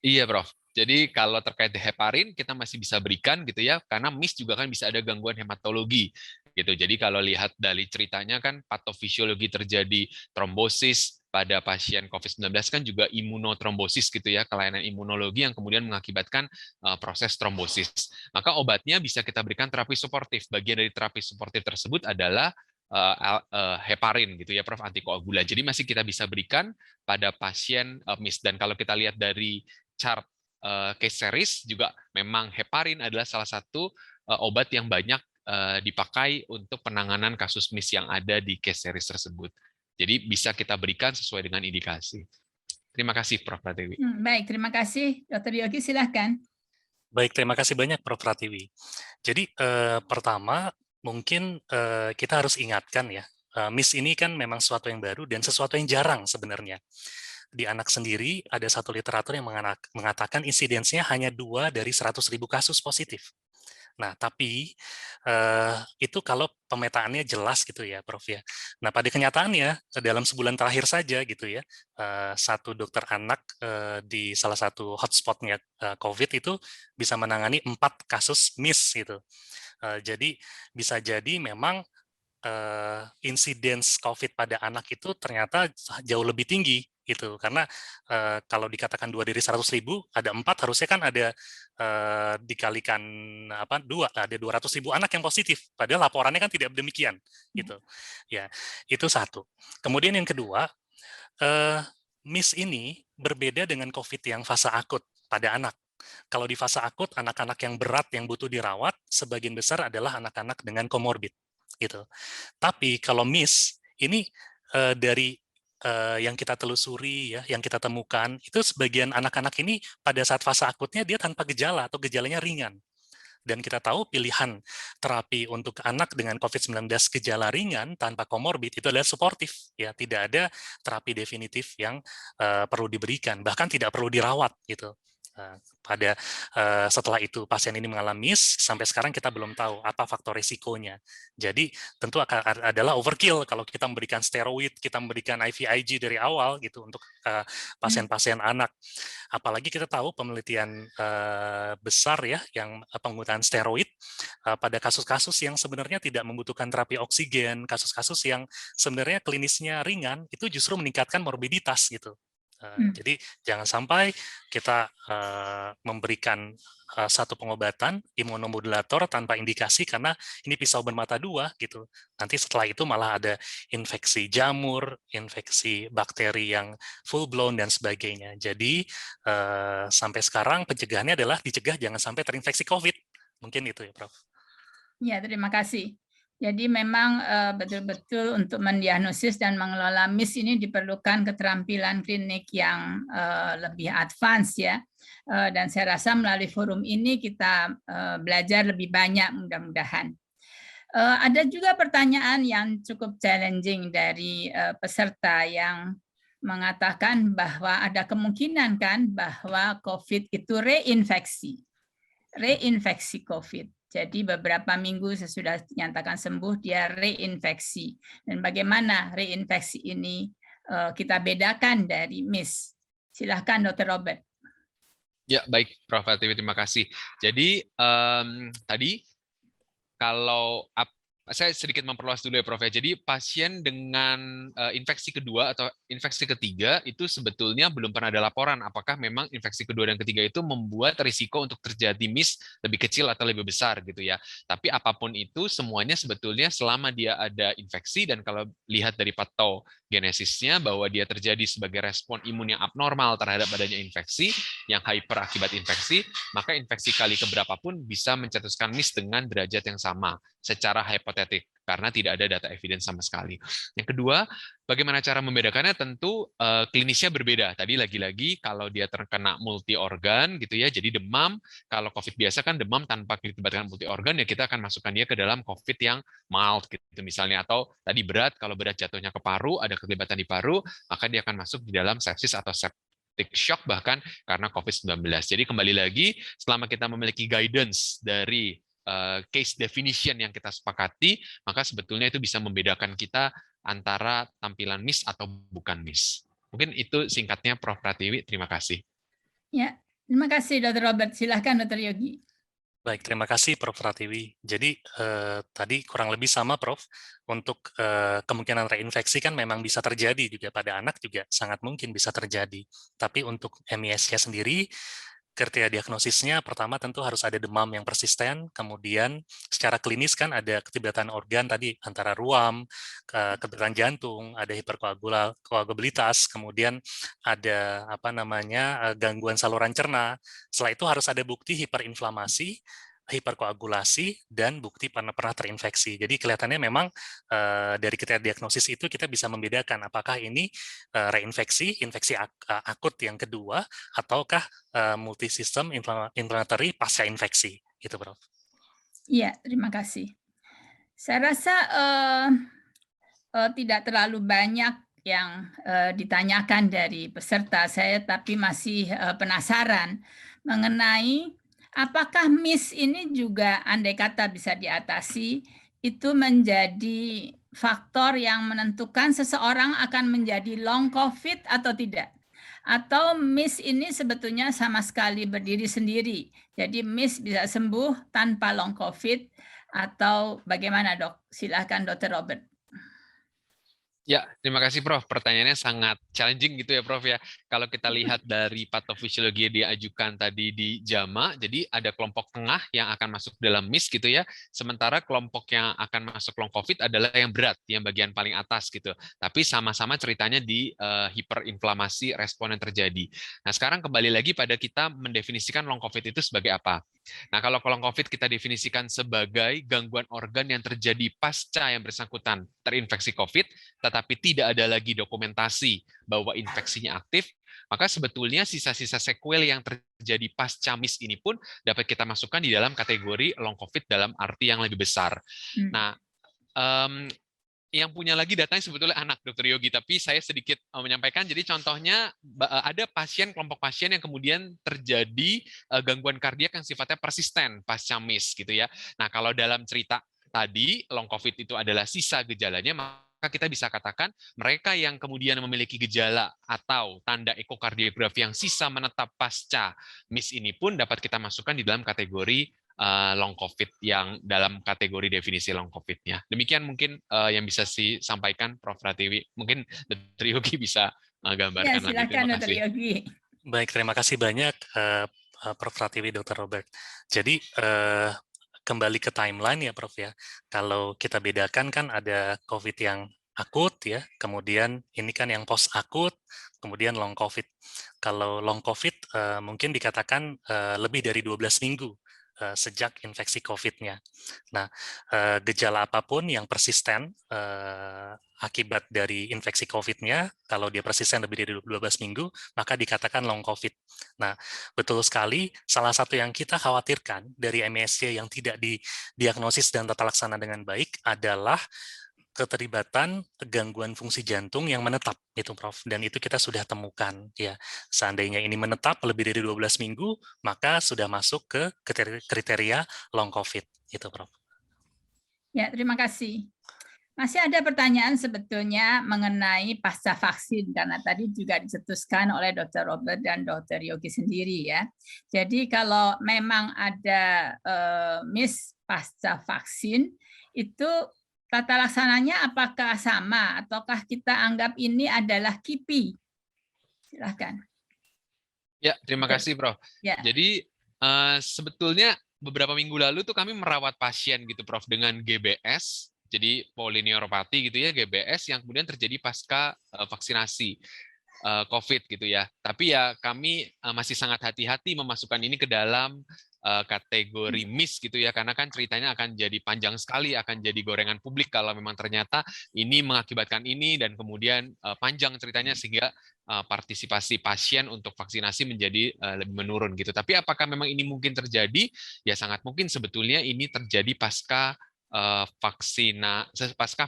Iya, Prof. Jadi kalau terkait heparin kita masih bisa berikan gitu ya, karena MIS juga kan bisa ada gangguan hematologi gitu. Jadi kalau lihat dari ceritanya kan patofisiologi terjadi trombosis pada pasien COVID-19 kan juga imunotrombosis gitu ya, kelainan imunologi yang kemudian mengakibatkan proses trombosis. Maka obatnya bisa kita berikan terapi suportif. Bagian dari terapi suportif tersebut adalah heparin gitu ya Prof, antikoagulan. Jadi masih kita bisa berikan pada pasien MIS. Dan kalau kita lihat dari chart case series juga memang heparin adalah salah satu obat yang banyak dipakai untuk penanganan kasus MIS yang ada di case series tersebut. Jadi bisa kita berikan sesuai dengan indikasi. Terima kasih Prof. Pratiwi. Baik, terima kasih. Dr. Yogi, silahkan. Baik, terima kasih banyak Prof. Pratiwi. Jadi pertama mungkin kita harus ingatkan ya, MIS ini kan memang sesuatu yang baru dan sesuatu yang jarang sebenarnya. Di anak sendiri ada satu literatur yang mengatakan insidensinya hanya 2 dari 100.000 kasus positif. Nah, tapi itu kalau pemetaannya jelas gitu ya, Prof ya. Nah, pada kenyataannya dalam sebulan terakhir saja gitu ya, satu dokter anak di salah satu hotspotnya COVID itu bisa menangani 4 kasus MIS gitu. Jadi bisa jadi memang insiden COVID pada anak itu ternyata jauh lebih tinggi gitu, karena kalau dikatakan 2 dari 100.000 ada 4, harusnya kan ada dikalikan 2, ada 200.000 anak yang positif, padahal laporannya kan tidak demikian gitu ya. Itu satu. Kemudian yang kedua, MIS ini berbeda dengan COVID yang fase akut pada anak. Kalau di fase akut, anak-anak yang berat yang butuh dirawat sebagian besar adalah anak-anak dengan komorbid gitu. Tapi kalau MIS ini dari yang kita telusuri ya, yang kita temukan itu sebagian anak-anak ini pada saat fase akutnya dia tanpa gejala atau gejalanya ringan. Dan kita tahu pilihan terapi untuk anak dengan COVID-19 gejala ringan tanpa komorbid itu adalah suportif ya, tidak ada terapi definitif yang perlu diberikan, bahkan tidak perlu dirawat gitu. Setelah itu pasien ini mengalami MIS, sampai sekarang kita belum tahu apa faktor risikonya. Jadi tentu adalah overkill kalau kita memberikan steroid, kita memberikan IVIG dari awal gitu untuk pasien-pasien anak. Apalagi kita tahu penelitian besar ya yang penggunaan steroid pada kasus-kasus yang sebenarnya tidak membutuhkan terapi oksigen, kasus-kasus yang sebenarnya klinisnya ringan itu justru meningkatkan morbiditas gitu. Jadi jangan sampai kita memberikan satu pengobatan imunomodulator tanpa indikasi karena ini pisau bermata dua gitu. Nanti setelah itu malah ada infeksi jamur, infeksi bakteri yang full blown dan sebagainya. Jadi sampai sekarang pencegahannya adalah dicegah jangan sampai terinfeksi COVID. Mungkin itu ya, Prof. Ya, terima kasih. Jadi memang betul-betul untuk mendiagnosis dan mengelola MIS ini diperlukan keterampilan klinik yang lebih advance ya. Dan saya rasa melalui forum ini kita belajar lebih banyak mudah-mudahan. Ada juga pertanyaan yang cukup challenging dari peserta yang mengatakan bahwa ada kemungkinan kan bahwa COVID itu reinfeksi COVID. Jadi beberapa minggu sesudah dinyatakan sembuh, dia reinfeksi. Dan bagaimana reinfeksi ini kita bedakan dari MIS? Silahkan Dr. Robert. Ya, baik Prof. Pratiwi, terima kasih. Jadi tadi kalau saya sedikit memperluas dulu ya Prof. Jadi pasien dengan infeksi kedua atau infeksi ketiga itu sebetulnya belum pernah ada laporan apakah memang infeksi kedua dan ketiga itu membuat risiko untuk terjadi MIS lebih kecil atau lebih besar gitu ya. Tapi apapun itu semuanya sebetulnya selama dia ada infeksi dan kalau lihat dari patogenesisnya bahwa dia terjadi sebagai respon imun yang abnormal terhadap adanya infeksi yang hyper akibat infeksi, maka infeksi kali keberapapun bisa mencetuskan MIS dengan derajat yang sama secara hipotetik karena tidak ada data evidence sama sekali. Yang kedua, bagaimana cara membedakannya? Tentu klinisnya berbeda. Tadi lagi-lagi kalau dia terkena multi organ gitu ya, jadi demam. Kalau COVID biasa kan demam tanpa dilibatkan multi organ ya kita akan masukkan dia ke dalam COVID yang mild gitu misalnya, atau tadi berat, kalau berat jatuhnya ke paru, ada keterlibatan di paru, maka dia akan masuk di dalam sepsis atau septic shock bahkan karena COVID-19. Jadi kembali lagi, selama kita memiliki guidance dari case definition yang kita sepakati, maka sebetulnya itu bisa membedakan kita antara tampilan MIS atau bukan MIS. Mungkin itu singkatnya Prof. Pratiwi, terima kasih. Ya, terima kasih Dr. Robert. Silahkan Dr. Yogi. Baik, terima kasih Prof. Pratiwi. Jadi tadi kurang lebih sama Prof. Untuk kemungkinan reinfeksi kan memang bisa terjadi juga pada anak juga sangat mungkin bisa terjadi. Tapi untuk MIS-nya sendiri, kriteria diagnosisnya pertama tentu harus ada demam yang persisten, kemudian secara klinis kan ada keterlibatan organ tadi antara ruam, keterlibatan jantung, ada hiperkoagulabilitas, kemudian ada gangguan saluran cerna. Setelah itu harus ada bukti hiperinflamasi, hiperkoagulasi, dan bukti pernah terinfeksi. Jadi kelihatannya memang dari kriteria diagnosis itu kita bisa membedakan apakah ini reinfeksi, infeksi akut yang kedua, ataukah multisistem inflammatory pasca infeksi. Gitu, Prof. Iya, terima kasih. Saya rasa tidak terlalu banyak yang ditanyakan dari peserta saya, tapi masih penasaran mengenai apakah MIS ini juga andai kata bisa diatasi, itu menjadi faktor yang menentukan seseorang akan menjadi long COVID atau tidak? Atau MIS ini sebetulnya sama sekali berdiri sendiri. Jadi MIS bisa sembuh tanpa long COVID atau bagaimana dok? Silakan Dr. Robert. Ya, terima kasih Prof. Pertanyaannya sangat challenging gitu ya Prof ya. Kalau kita lihat dari patofisiologi yang diajukan tadi di JAMA, jadi ada kelompok tengah yang akan masuk dalam MIS gitu ya. Sementara kelompok yang akan masuk long COVID adalah yang berat, yang bagian paling atas gitu. Tapi sama-sama ceritanya di hiperinflamasi respon yang terjadi. Nah, sekarang kembali lagi pada kita mendefinisikan long COVID itu sebagai apa. Nah, kalau long COVID kita definisikan sebagai gangguan organ yang terjadi pasca yang bersangkutan terinfeksi COVID, tetapi tidak ada lagi dokumentasi bahwa infeksinya aktif, maka sebetulnya sisa-sisa sequel yang terjadi pasca MIS ini pun dapat kita masukkan di dalam kategori long COVID dalam arti yang lebih besar. Nah, yang punya lagi datanya sebetulnya anak, Dr. Yogi, tapi saya sedikit menyampaikan. Jadi contohnya ada kelompok pasien yang kemudian terjadi gangguan kardiak yang sifatnya persisten pasca MIS gitu ya. Nah, kalau dalam cerita tadi long COVID itu adalah sisa gejalanya, maka kita bisa katakan mereka yang kemudian memiliki gejala atau tanda ekokardiografi yang sisa menetap pasca MIS ini pun dapat kita masukkan di dalam kategori long COVID yang dalam kategori definisi long COVID-nya. Demikian mungkin yang bisa disampaikan Prof. Pratiwi. Mungkin Dr. Yogi bisa gambarkan lagi. Silakan Terima Dr. kasih. Yogi. Baik, terima kasih banyak Prof. Pratiwi, Dr. Robert. Jadi kembali ke timeline ya Prof ya. Kalau kita bedakan kan ada COVID yang akut ya, kemudian ini kan yang post akut, kemudian long COVID. Kalau long COVID mungkin dikatakan lebih dari 12 minggu sejak infeksi COVID-nya. Nah, gejala apapun yang persisten akibat dari infeksi COVID-nya, kalau dia persisten lebih dari 12 minggu, maka dikatakan long COVID. Nah, betul sekali, salah satu yang kita khawatirkan dari MIS-C yang tidak didiagnosis dan tata laksana dengan baik adalah keterlibatan gangguan fungsi jantung yang menetap itu Prof, dan itu kita sudah temukan ya. Seandainya ini menetap lebih dari 12 minggu, maka sudah masuk ke kriteria long COVID itu Prof. Ya, terima kasih. Masih ada pertanyaan sebetulnya mengenai pasca vaksin, karena tadi juga dicetuskan oleh Dr. Robert dan Dr. Yogi sendiri ya. Jadi kalau memang ada MIS pasca vaksin, itu tata laksananya apakah sama, ataukah kita anggap ini adalah KIPI? Silahkan. Ya, terima kasih Prof. Ya. Jadi sebetulnya beberapa minggu lalu tuh kami merawat pasien gitu Prof dengan GBS, jadi polineuropati gitu ya, GBS yang kemudian terjadi pasca vaksinasi COVID gitu ya. Tapi ya kami masih sangat hati-hati memasukkan ini ke dalam kategori MIS gitu ya, karena kan ceritanya akan jadi panjang sekali, akan jadi gorengan publik kalau memang ternyata ini mengakibatkan ini dan kemudian panjang ceritanya sehingga partisipasi pasien untuk vaksinasi menjadi lebih menurun gitu. Tapi apakah memang ini mungkin terjadi? Ya sangat mungkin sebetulnya ini terjadi pasca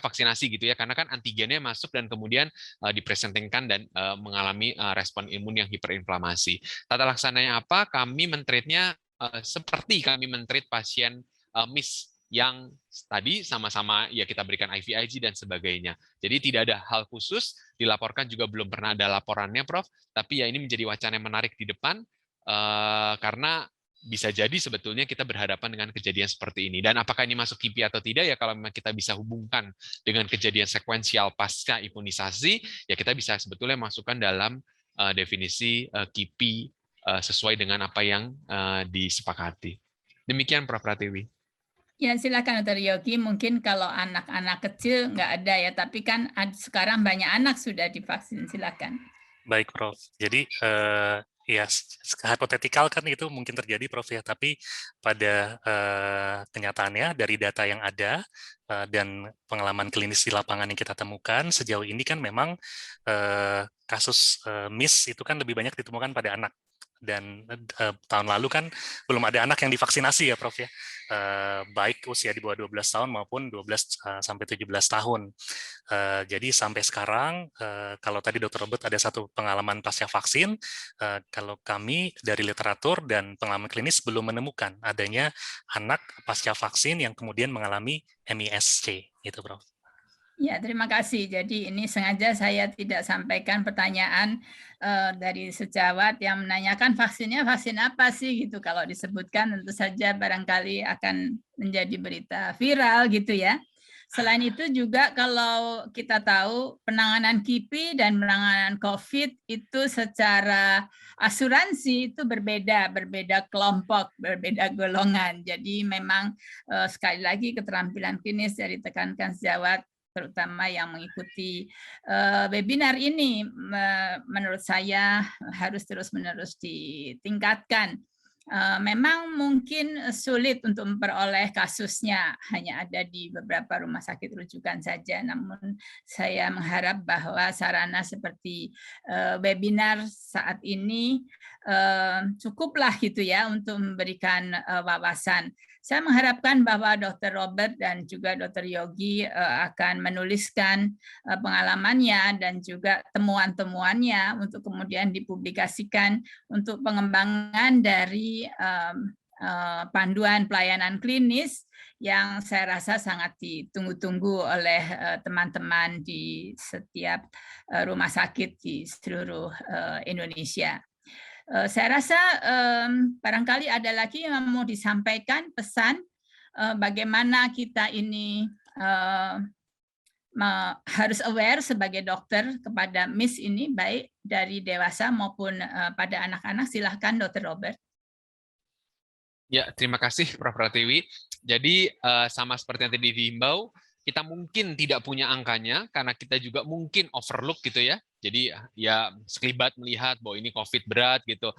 vaksinasi gitu ya, karena kan antigennya masuk dan kemudian dipresentasikan dan mengalami respon imun yang hiperinflamasi. Tata laksananya apa? Kami men-treatnya seperti kami men-treat pasien MIS yang tadi sama-sama ya kita berikan IVIG dan sebagainya. Jadi tidak ada hal khusus, dilaporkan juga belum pernah ada laporannya Prof, tapi ya ini menjadi wacana yang menarik di depan karena bisa jadi sebetulnya kita berhadapan dengan kejadian seperti ini. Dan apakah ini masuk KIPI atau tidak, ya kalau memang kita bisa hubungkan dengan kejadian sekuensial pasca imunisasi, ya kita bisa sebetulnya masukkan dalam definisi KIPI sesuai dengan apa yang disepakati. Demikian Prof. Pratiwi. Ya, silakan Dr. Yogi. Mungkin kalau anak-anak kecil nggak ada ya, tapi kan sekarang banyak anak sudah divaksin. Silakan. Baik Prof. Jadi ya hipotetikal kan itu mungkin terjadi Prof ya, tapi pada kenyataannya dari data yang ada dan pengalaman klinis di lapangan yang kita temukan sejauh ini kan memang kasus MIS itu kan lebih banyak ditemukan pada anak. Dan tahun lalu kan belum ada anak yang divaksinasi ya Prof ya, baik usia di bawah 12 tahun maupun 12 sampai 17 tahun. Jadi sampai sekarang kalau tadi Dr. Robert ada satu pengalaman pasca vaksin, kalau kami dari literatur dan pengalaman klinis belum menemukan adanya anak pasca vaksin yang kemudian mengalami MIS-C itu Prof. Ya, terima kasih. Jadi ini sengaja saya tidak sampaikan pertanyaan dari sejawat yang menanyakan vaksinnya vaksin apa sih gitu. Kalau disebutkan tentu saja barangkali akan menjadi berita viral gitu ya. Selain itu juga kalau kita tahu penanganan KIPI dan penanganan COVID itu secara asuransi itu berbeda kelompok, berbeda golongan. Jadi memang sekali lagi keterampilan klinis dari tekankan sejawat terutama yang mengikuti webinar ini menurut saya harus terus-menerus ditingkatkan. Memang mungkin sulit untuk memperoleh kasusnya, hanya ada di beberapa rumah sakit rujukan saja, namun saya mengharap bahwa sarana seperti webinar saat ini cukuplah gitu ya untuk memberikan wawasan. Saya mengharapkan bahwa Dr. Robert dan juga Dr. Yogi akan menuliskan pengalamannya dan juga temuan-temuannya untuk kemudian dipublikasikan untuk pengembangan dari panduan pelayanan klinis yang saya rasa sangat ditunggu-tunggu oleh teman-teman di setiap rumah sakit di seluruh Indonesia. Saya rasa barangkali ada lagi yang mau disampaikan pesan bagaimana kita ini harus aware sebagai dokter kepada MIS ini, baik dari dewasa maupun pada anak-anak. Silahkan Dr. Robert. Ya, terima kasih Prof. Pratiwi. Jadi sama seperti yang tadi dihimbau, kita mungkin tidak punya angkanya karena kita juga mungkin overlook gitu ya. Jadi ya sekelibat melihat bahwa ini COVID berat gitu,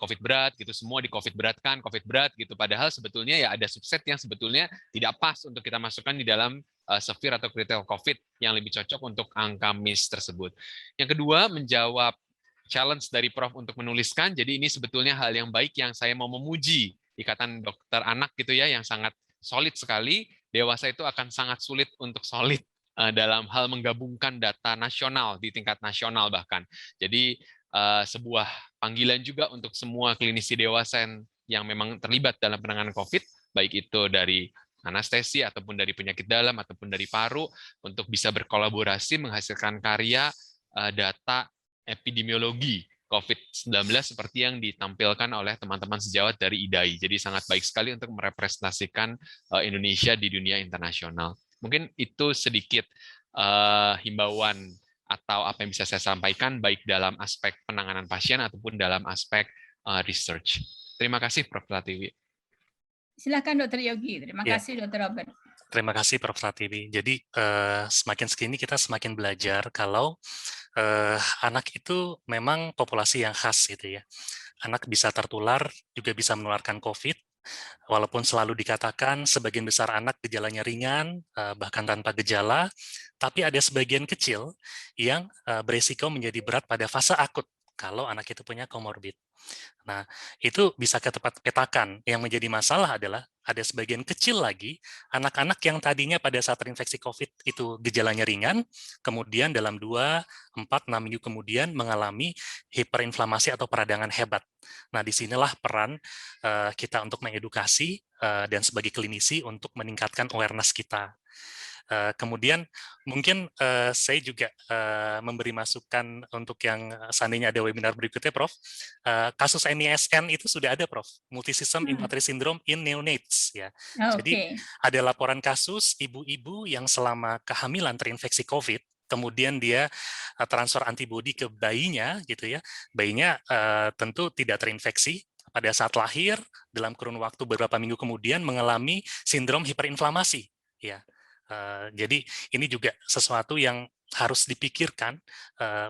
COVID berat gitu, semua di COVID beratkan, COVID berat gitu. Padahal sebetulnya ya ada subset yang sebetulnya tidak pas untuk kita masukkan di dalam severe atau critical COVID yang lebih cocok untuk angka MIS tersebut. Yang kedua, menjawab challenge dari Prof untuk menuliskan. Jadi ini sebetulnya hal yang baik yang saya mau memuji Ikatan Dokter Anak gitu ya, yang sangat solid sekali. Dewasa itu akan sangat sulit untuk solid dalam hal menggabungkan data nasional di tingkat nasional bahkan. Jadi sebuah panggilan juga untuk semua klinisi dewasa yang memang terlibat dalam penanganan COVID, baik itu dari anestesi ataupun dari penyakit dalam ataupun dari paru, untuk bisa berkolaborasi menghasilkan karya data epidemiologi COVID-19 seperti yang ditampilkan oleh teman-teman sejawat dari IDAI. Jadi sangat baik sekali untuk merepresentasikan Indonesia di dunia internasional. Mungkin itu sedikit himbauan atau apa yang bisa saya sampaikan baik dalam aspek penanganan pasien ataupun dalam aspek research. Terima kasih Prof. Pratiwi. Silakan Dr. Yogi. Terima kasih Dr. Robert. Terima kasih Prof. Pratiwi. Jadi semakin segini kita semakin belajar kalau anak itu memang populasi yang khas gitu ya. Anak bisa tertular, juga bisa menularkan COVID, walaupun selalu dikatakan sebagian besar anak gejalanya ringan, bahkan tanpa gejala, tapi ada sebagian kecil yang beresiko menjadi berat pada fase akut kalau anak itu punya komorbid. Nah, itu bisa kita petakan. Yang menjadi masalah adalah ada sebagian kecil lagi anak-anak yang tadinya pada saat terinfeksi COVID itu gejalanya ringan, kemudian dalam 2, 4, 6 minggu kemudian mengalami hiperinflamasi atau peradangan hebat. Nah, disinilah peran kita untuk mengedukasi dan sebagai klinisi untuk meningkatkan awareness kita. Kemudian mungkin saya juga memberi masukan untuk yang seandainya ada webinar berikutnya, Prof. Kasus MISN itu sudah ada, Prof. Multisystem Inflammatory Syndrome in Neonates. Ya. Jadi ada laporan kasus ibu-ibu yang selama kehamilan terinfeksi COVID, kemudian dia transfer antibodi ke bayinya, gitu ya. Bayinya tentu tidak terinfeksi. Pada saat lahir, dalam kurun waktu beberapa minggu kemudian mengalami sindrom hiperinflamasi. Ya. Jadi ini juga sesuatu yang harus dipikirkan,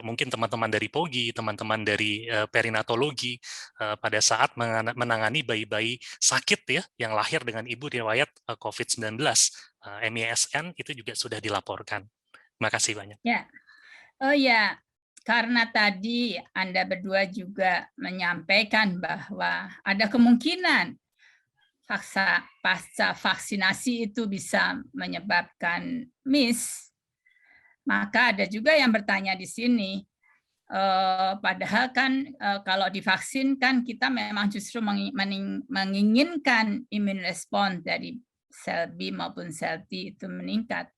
mungkin teman-teman dari POGI, teman-teman dari perinatologi pada saat menangani bayi-bayi sakit ya yang lahir dengan ibu riwayat COVID-19, MISN itu juga sudah dilaporkan. Terima kasih banyak. Ya, oh ya, karena tadi Anda berdua juga menyampaikan bahwa ada kemungkinan pasca vaksinasi itu bisa menyebabkan MIS, maka ada juga yang bertanya di sini, padahal kan kalau divaksin kan kita memang justru menginginkan immune response dari sel B maupun sel T itu meningkat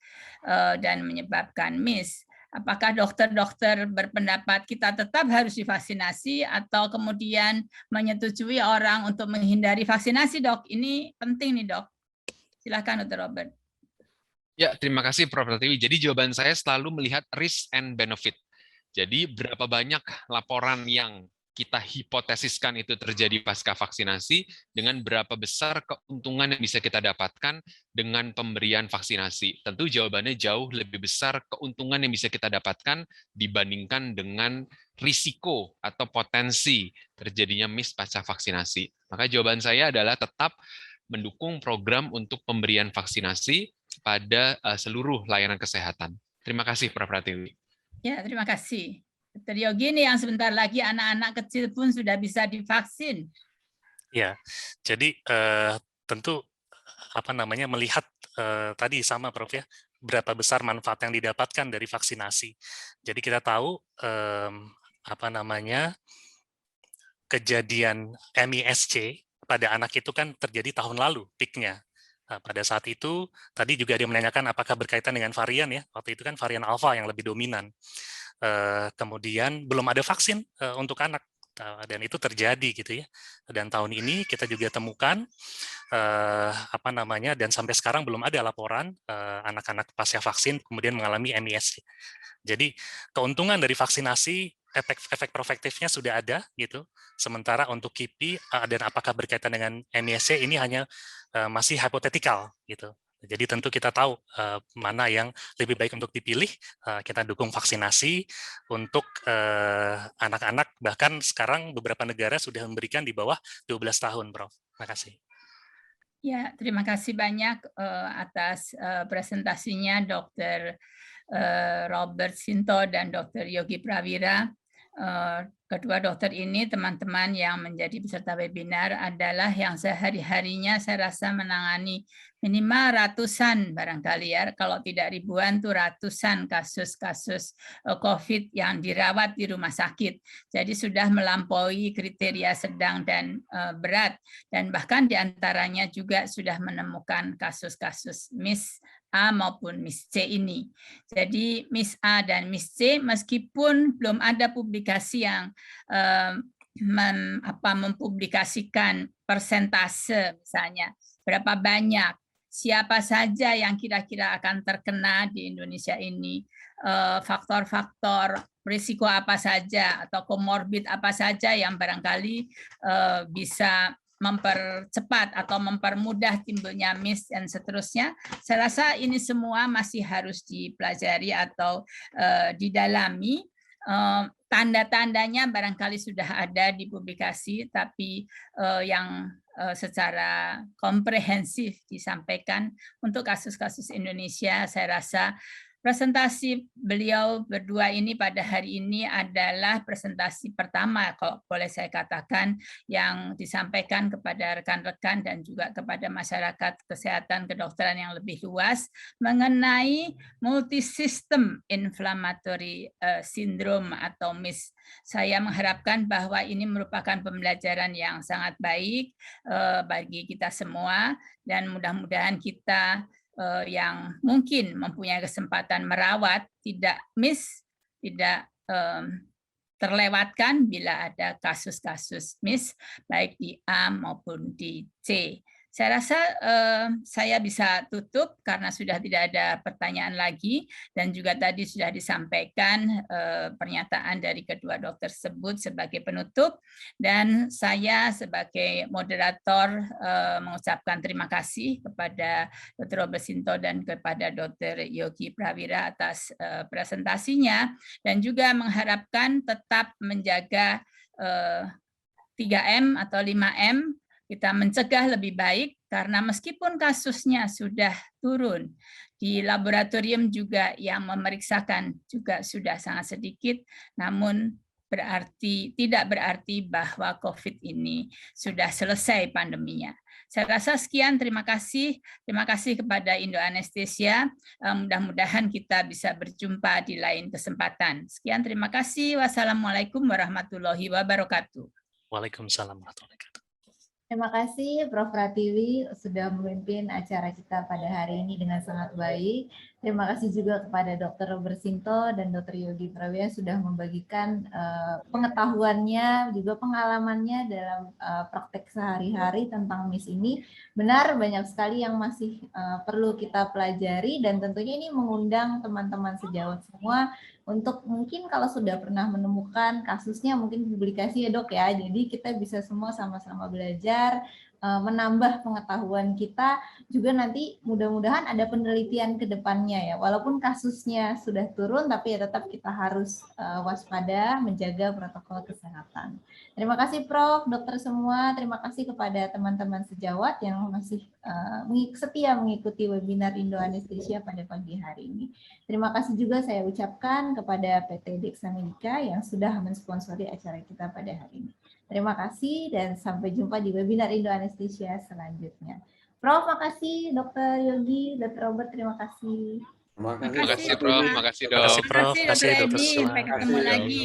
dan menyebabkan MIS. Apakah dokter-dokter berpendapat kita tetap harus divaksinasi atau kemudian menyetujui orang untuk menghindari vaksinasi, Dok? Ini penting nih, Dok. Silakan, Dr. Robert. Ya, terima kasih Prof. Pratiwi. Jadi jawaban saya selalu melihat risk and benefit. Jadi berapa banyak laporan yang kita hipotesiskan itu terjadi pasca vaksinasi, dengan berapa besar keuntungan yang bisa kita dapatkan dengan pemberian vaksinasi. Tentu jawabannya jauh lebih besar keuntungan yang bisa kita dapatkan dibandingkan dengan risiko atau potensi terjadinya MIS pasca vaksinasi. Maka jawaban saya adalah tetap mendukung program untuk pemberian vaksinasi pada seluruh layanan kesehatan. Terima kasih, Prof. Pratiwi. Ya, terima kasih. Dr. Yogi, ini yang sebentar lagi anak-anak kecil pun sudah bisa divaksin. Ya, jadi tentu melihat tadi sama Prof ya, berapa besar manfaat yang didapatkan dari vaksinasi. Jadi kita tahu kejadian MIS-C pada anak itu kan terjadi tahun lalu peak-nya. Nah, pada saat itu tadi juga dia menanyakan apakah berkaitan dengan varian ya. Waktu itu kan varian alpha yang lebih dominan. Kemudian belum ada vaksin untuk anak dan itu terjadi gitu ya. Dan tahun ini kita juga temukan dan sampai sekarang belum ada laporan anak-anak pasca vaksin kemudian mengalami MIS. Jadi keuntungan dari vaksinasi, efek protektifnya sudah ada gitu. Sementara untuk KIPI dan apakah berkaitan dengan MIS-C ini hanya masih hipotetikal gitu. Jadi tentu kita tahu mana yang lebih baik untuk dipilih. Kita dukung vaksinasi untuk anak-anak, bahkan sekarang beberapa negara sudah memberikan di bawah 12 tahun, Prof. Terima kasih. Ya, terima kasih banyak atas presentasinya Dr. Robert Sinto dan Dr. Yogi Prawira. Kedua dokter ini, teman-teman yang menjadi peserta webinar adalah yang sehari-harinya saya rasa menangani minimal ratusan barangkali ya, kalau tidak ribuan tuh ratusan kasus-kasus COVID yang dirawat di rumah sakit. Jadi sudah melampaui kriteria sedang dan berat, dan bahkan diantaranya juga sudah menemukan kasus-kasus MIS A maupun MIS C ini. Jadi MIS A dan MIS C meskipun belum ada publikasi yang mempublikasikan persentase misalnya berapa banyak, siapa saja yang kira-kira akan terkena di Indonesia ini, faktor-faktor risiko apa saja atau komorbid apa saja yang barangkali bisa mempercepat atau mempermudah timbulnya MIS dan seterusnya. Saya rasa ini semua masih harus dipelajari atau didalami. Tanda-tandanya barangkali sudah ada di publikasi, tapi yang secara komprehensif disampaikan untuk kasus-kasus Indonesia, saya rasa presentasi beliau berdua ini pada hari ini adalah presentasi pertama, kalau boleh saya katakan, yang disampaikan kepada rekan-rekan dan juga kepada masyarakat kesehatan kedokteran yang lebih luas mengenai multisystem inflammatory syndrome atau MIS. Saya mengharapkan bahwa ini merupakan pembelajaran yang sangat baik bagi kita semua, dan mudah-mudahan kita yang mungkin mempunyai kesempatan merawat tidak MIS, tidak terlewatkan bila ada kasus-kasus MIS baik di A maupun di C. Saya rasa saya bisa tutup karena sudah tidak ada pertanyaan lagi, dan juga tadi sudah disampaikan pernyataan dari kedua dokter tersebut sebagai penutup, dan saya sebagai moderator mengucapkan terima kasih kepada Dr. Robert Sinto dan kepada Dr. Yogi Prawira atas presentasinya, dan juga mengharapkan tetap menjaga 3M atau 5M, kita mencegah lebih baik, karena meskipun kasusnya sudah turun, di laboratorium juga yang memeriksakan juga sudah sangat sedikit, namun tidak berarti bahwa COVID ini sudah selesai pandeminya. Saya rasa sekian, terima kasih kepada Indo Anesthesia. Mudah-mudahan kita bisa berjumpa di lain kesempatan. Sekian, terima kasih. Wassalamualaikum warahmatullahi wabarakatuh. Waalaikumsalam warahmatullahi wabarakatuh. Terima kasih Prof. Pratiwi sudah memimpin acara kita pada hari ini dengan sangat baik. Terima kasih juga kepada Dr. Robert Sinto dan Dr. Yogi Prawira sudah membagikan pengetahuannya, juga pengalamannya dalam praktek sehari-hari tentang MIS ini. Benar, banyak sekali yang masih perlu kita pelajari, dan tentunya ini mengundang teman-teman sejawat semua untuk mungkin kalau sudah pernah menemukan kasusnya mungkin publikasi ya dok ya, jadi kita bisa semua sama-sama belajar, menambah pengetahuan kita, juga nanti mudah-mudahan ada penelitian ke depannya ya, walaupun kasusnya sudah turun tapi ya tetap kita harus waspada, menjaga protokol kesehatan. Terima kasih Prof, dokter semua, terima kasih kepada teman-teman sejawat yang masih setia mengikuti webinar Indo Anesthesia pada pagi hari ini. Terima kasih juga saya ucapkan kepada PT Dexamedica yang sudah mensponsori acara kita pada hari ini. Terima kasih dan sampai jumpa di webinar Indo Anesthesia selanjutnya. Prof, makasih. Dr. Yogi, Dr. Robert, terima kasih. Terima kasih, Prof. Terima kasih, Dok. Terima kasih, Prof. Terima kasih, Dr. Dr. Edi. Sula. Sampai ketemu Terima kasih, Dok. lagi.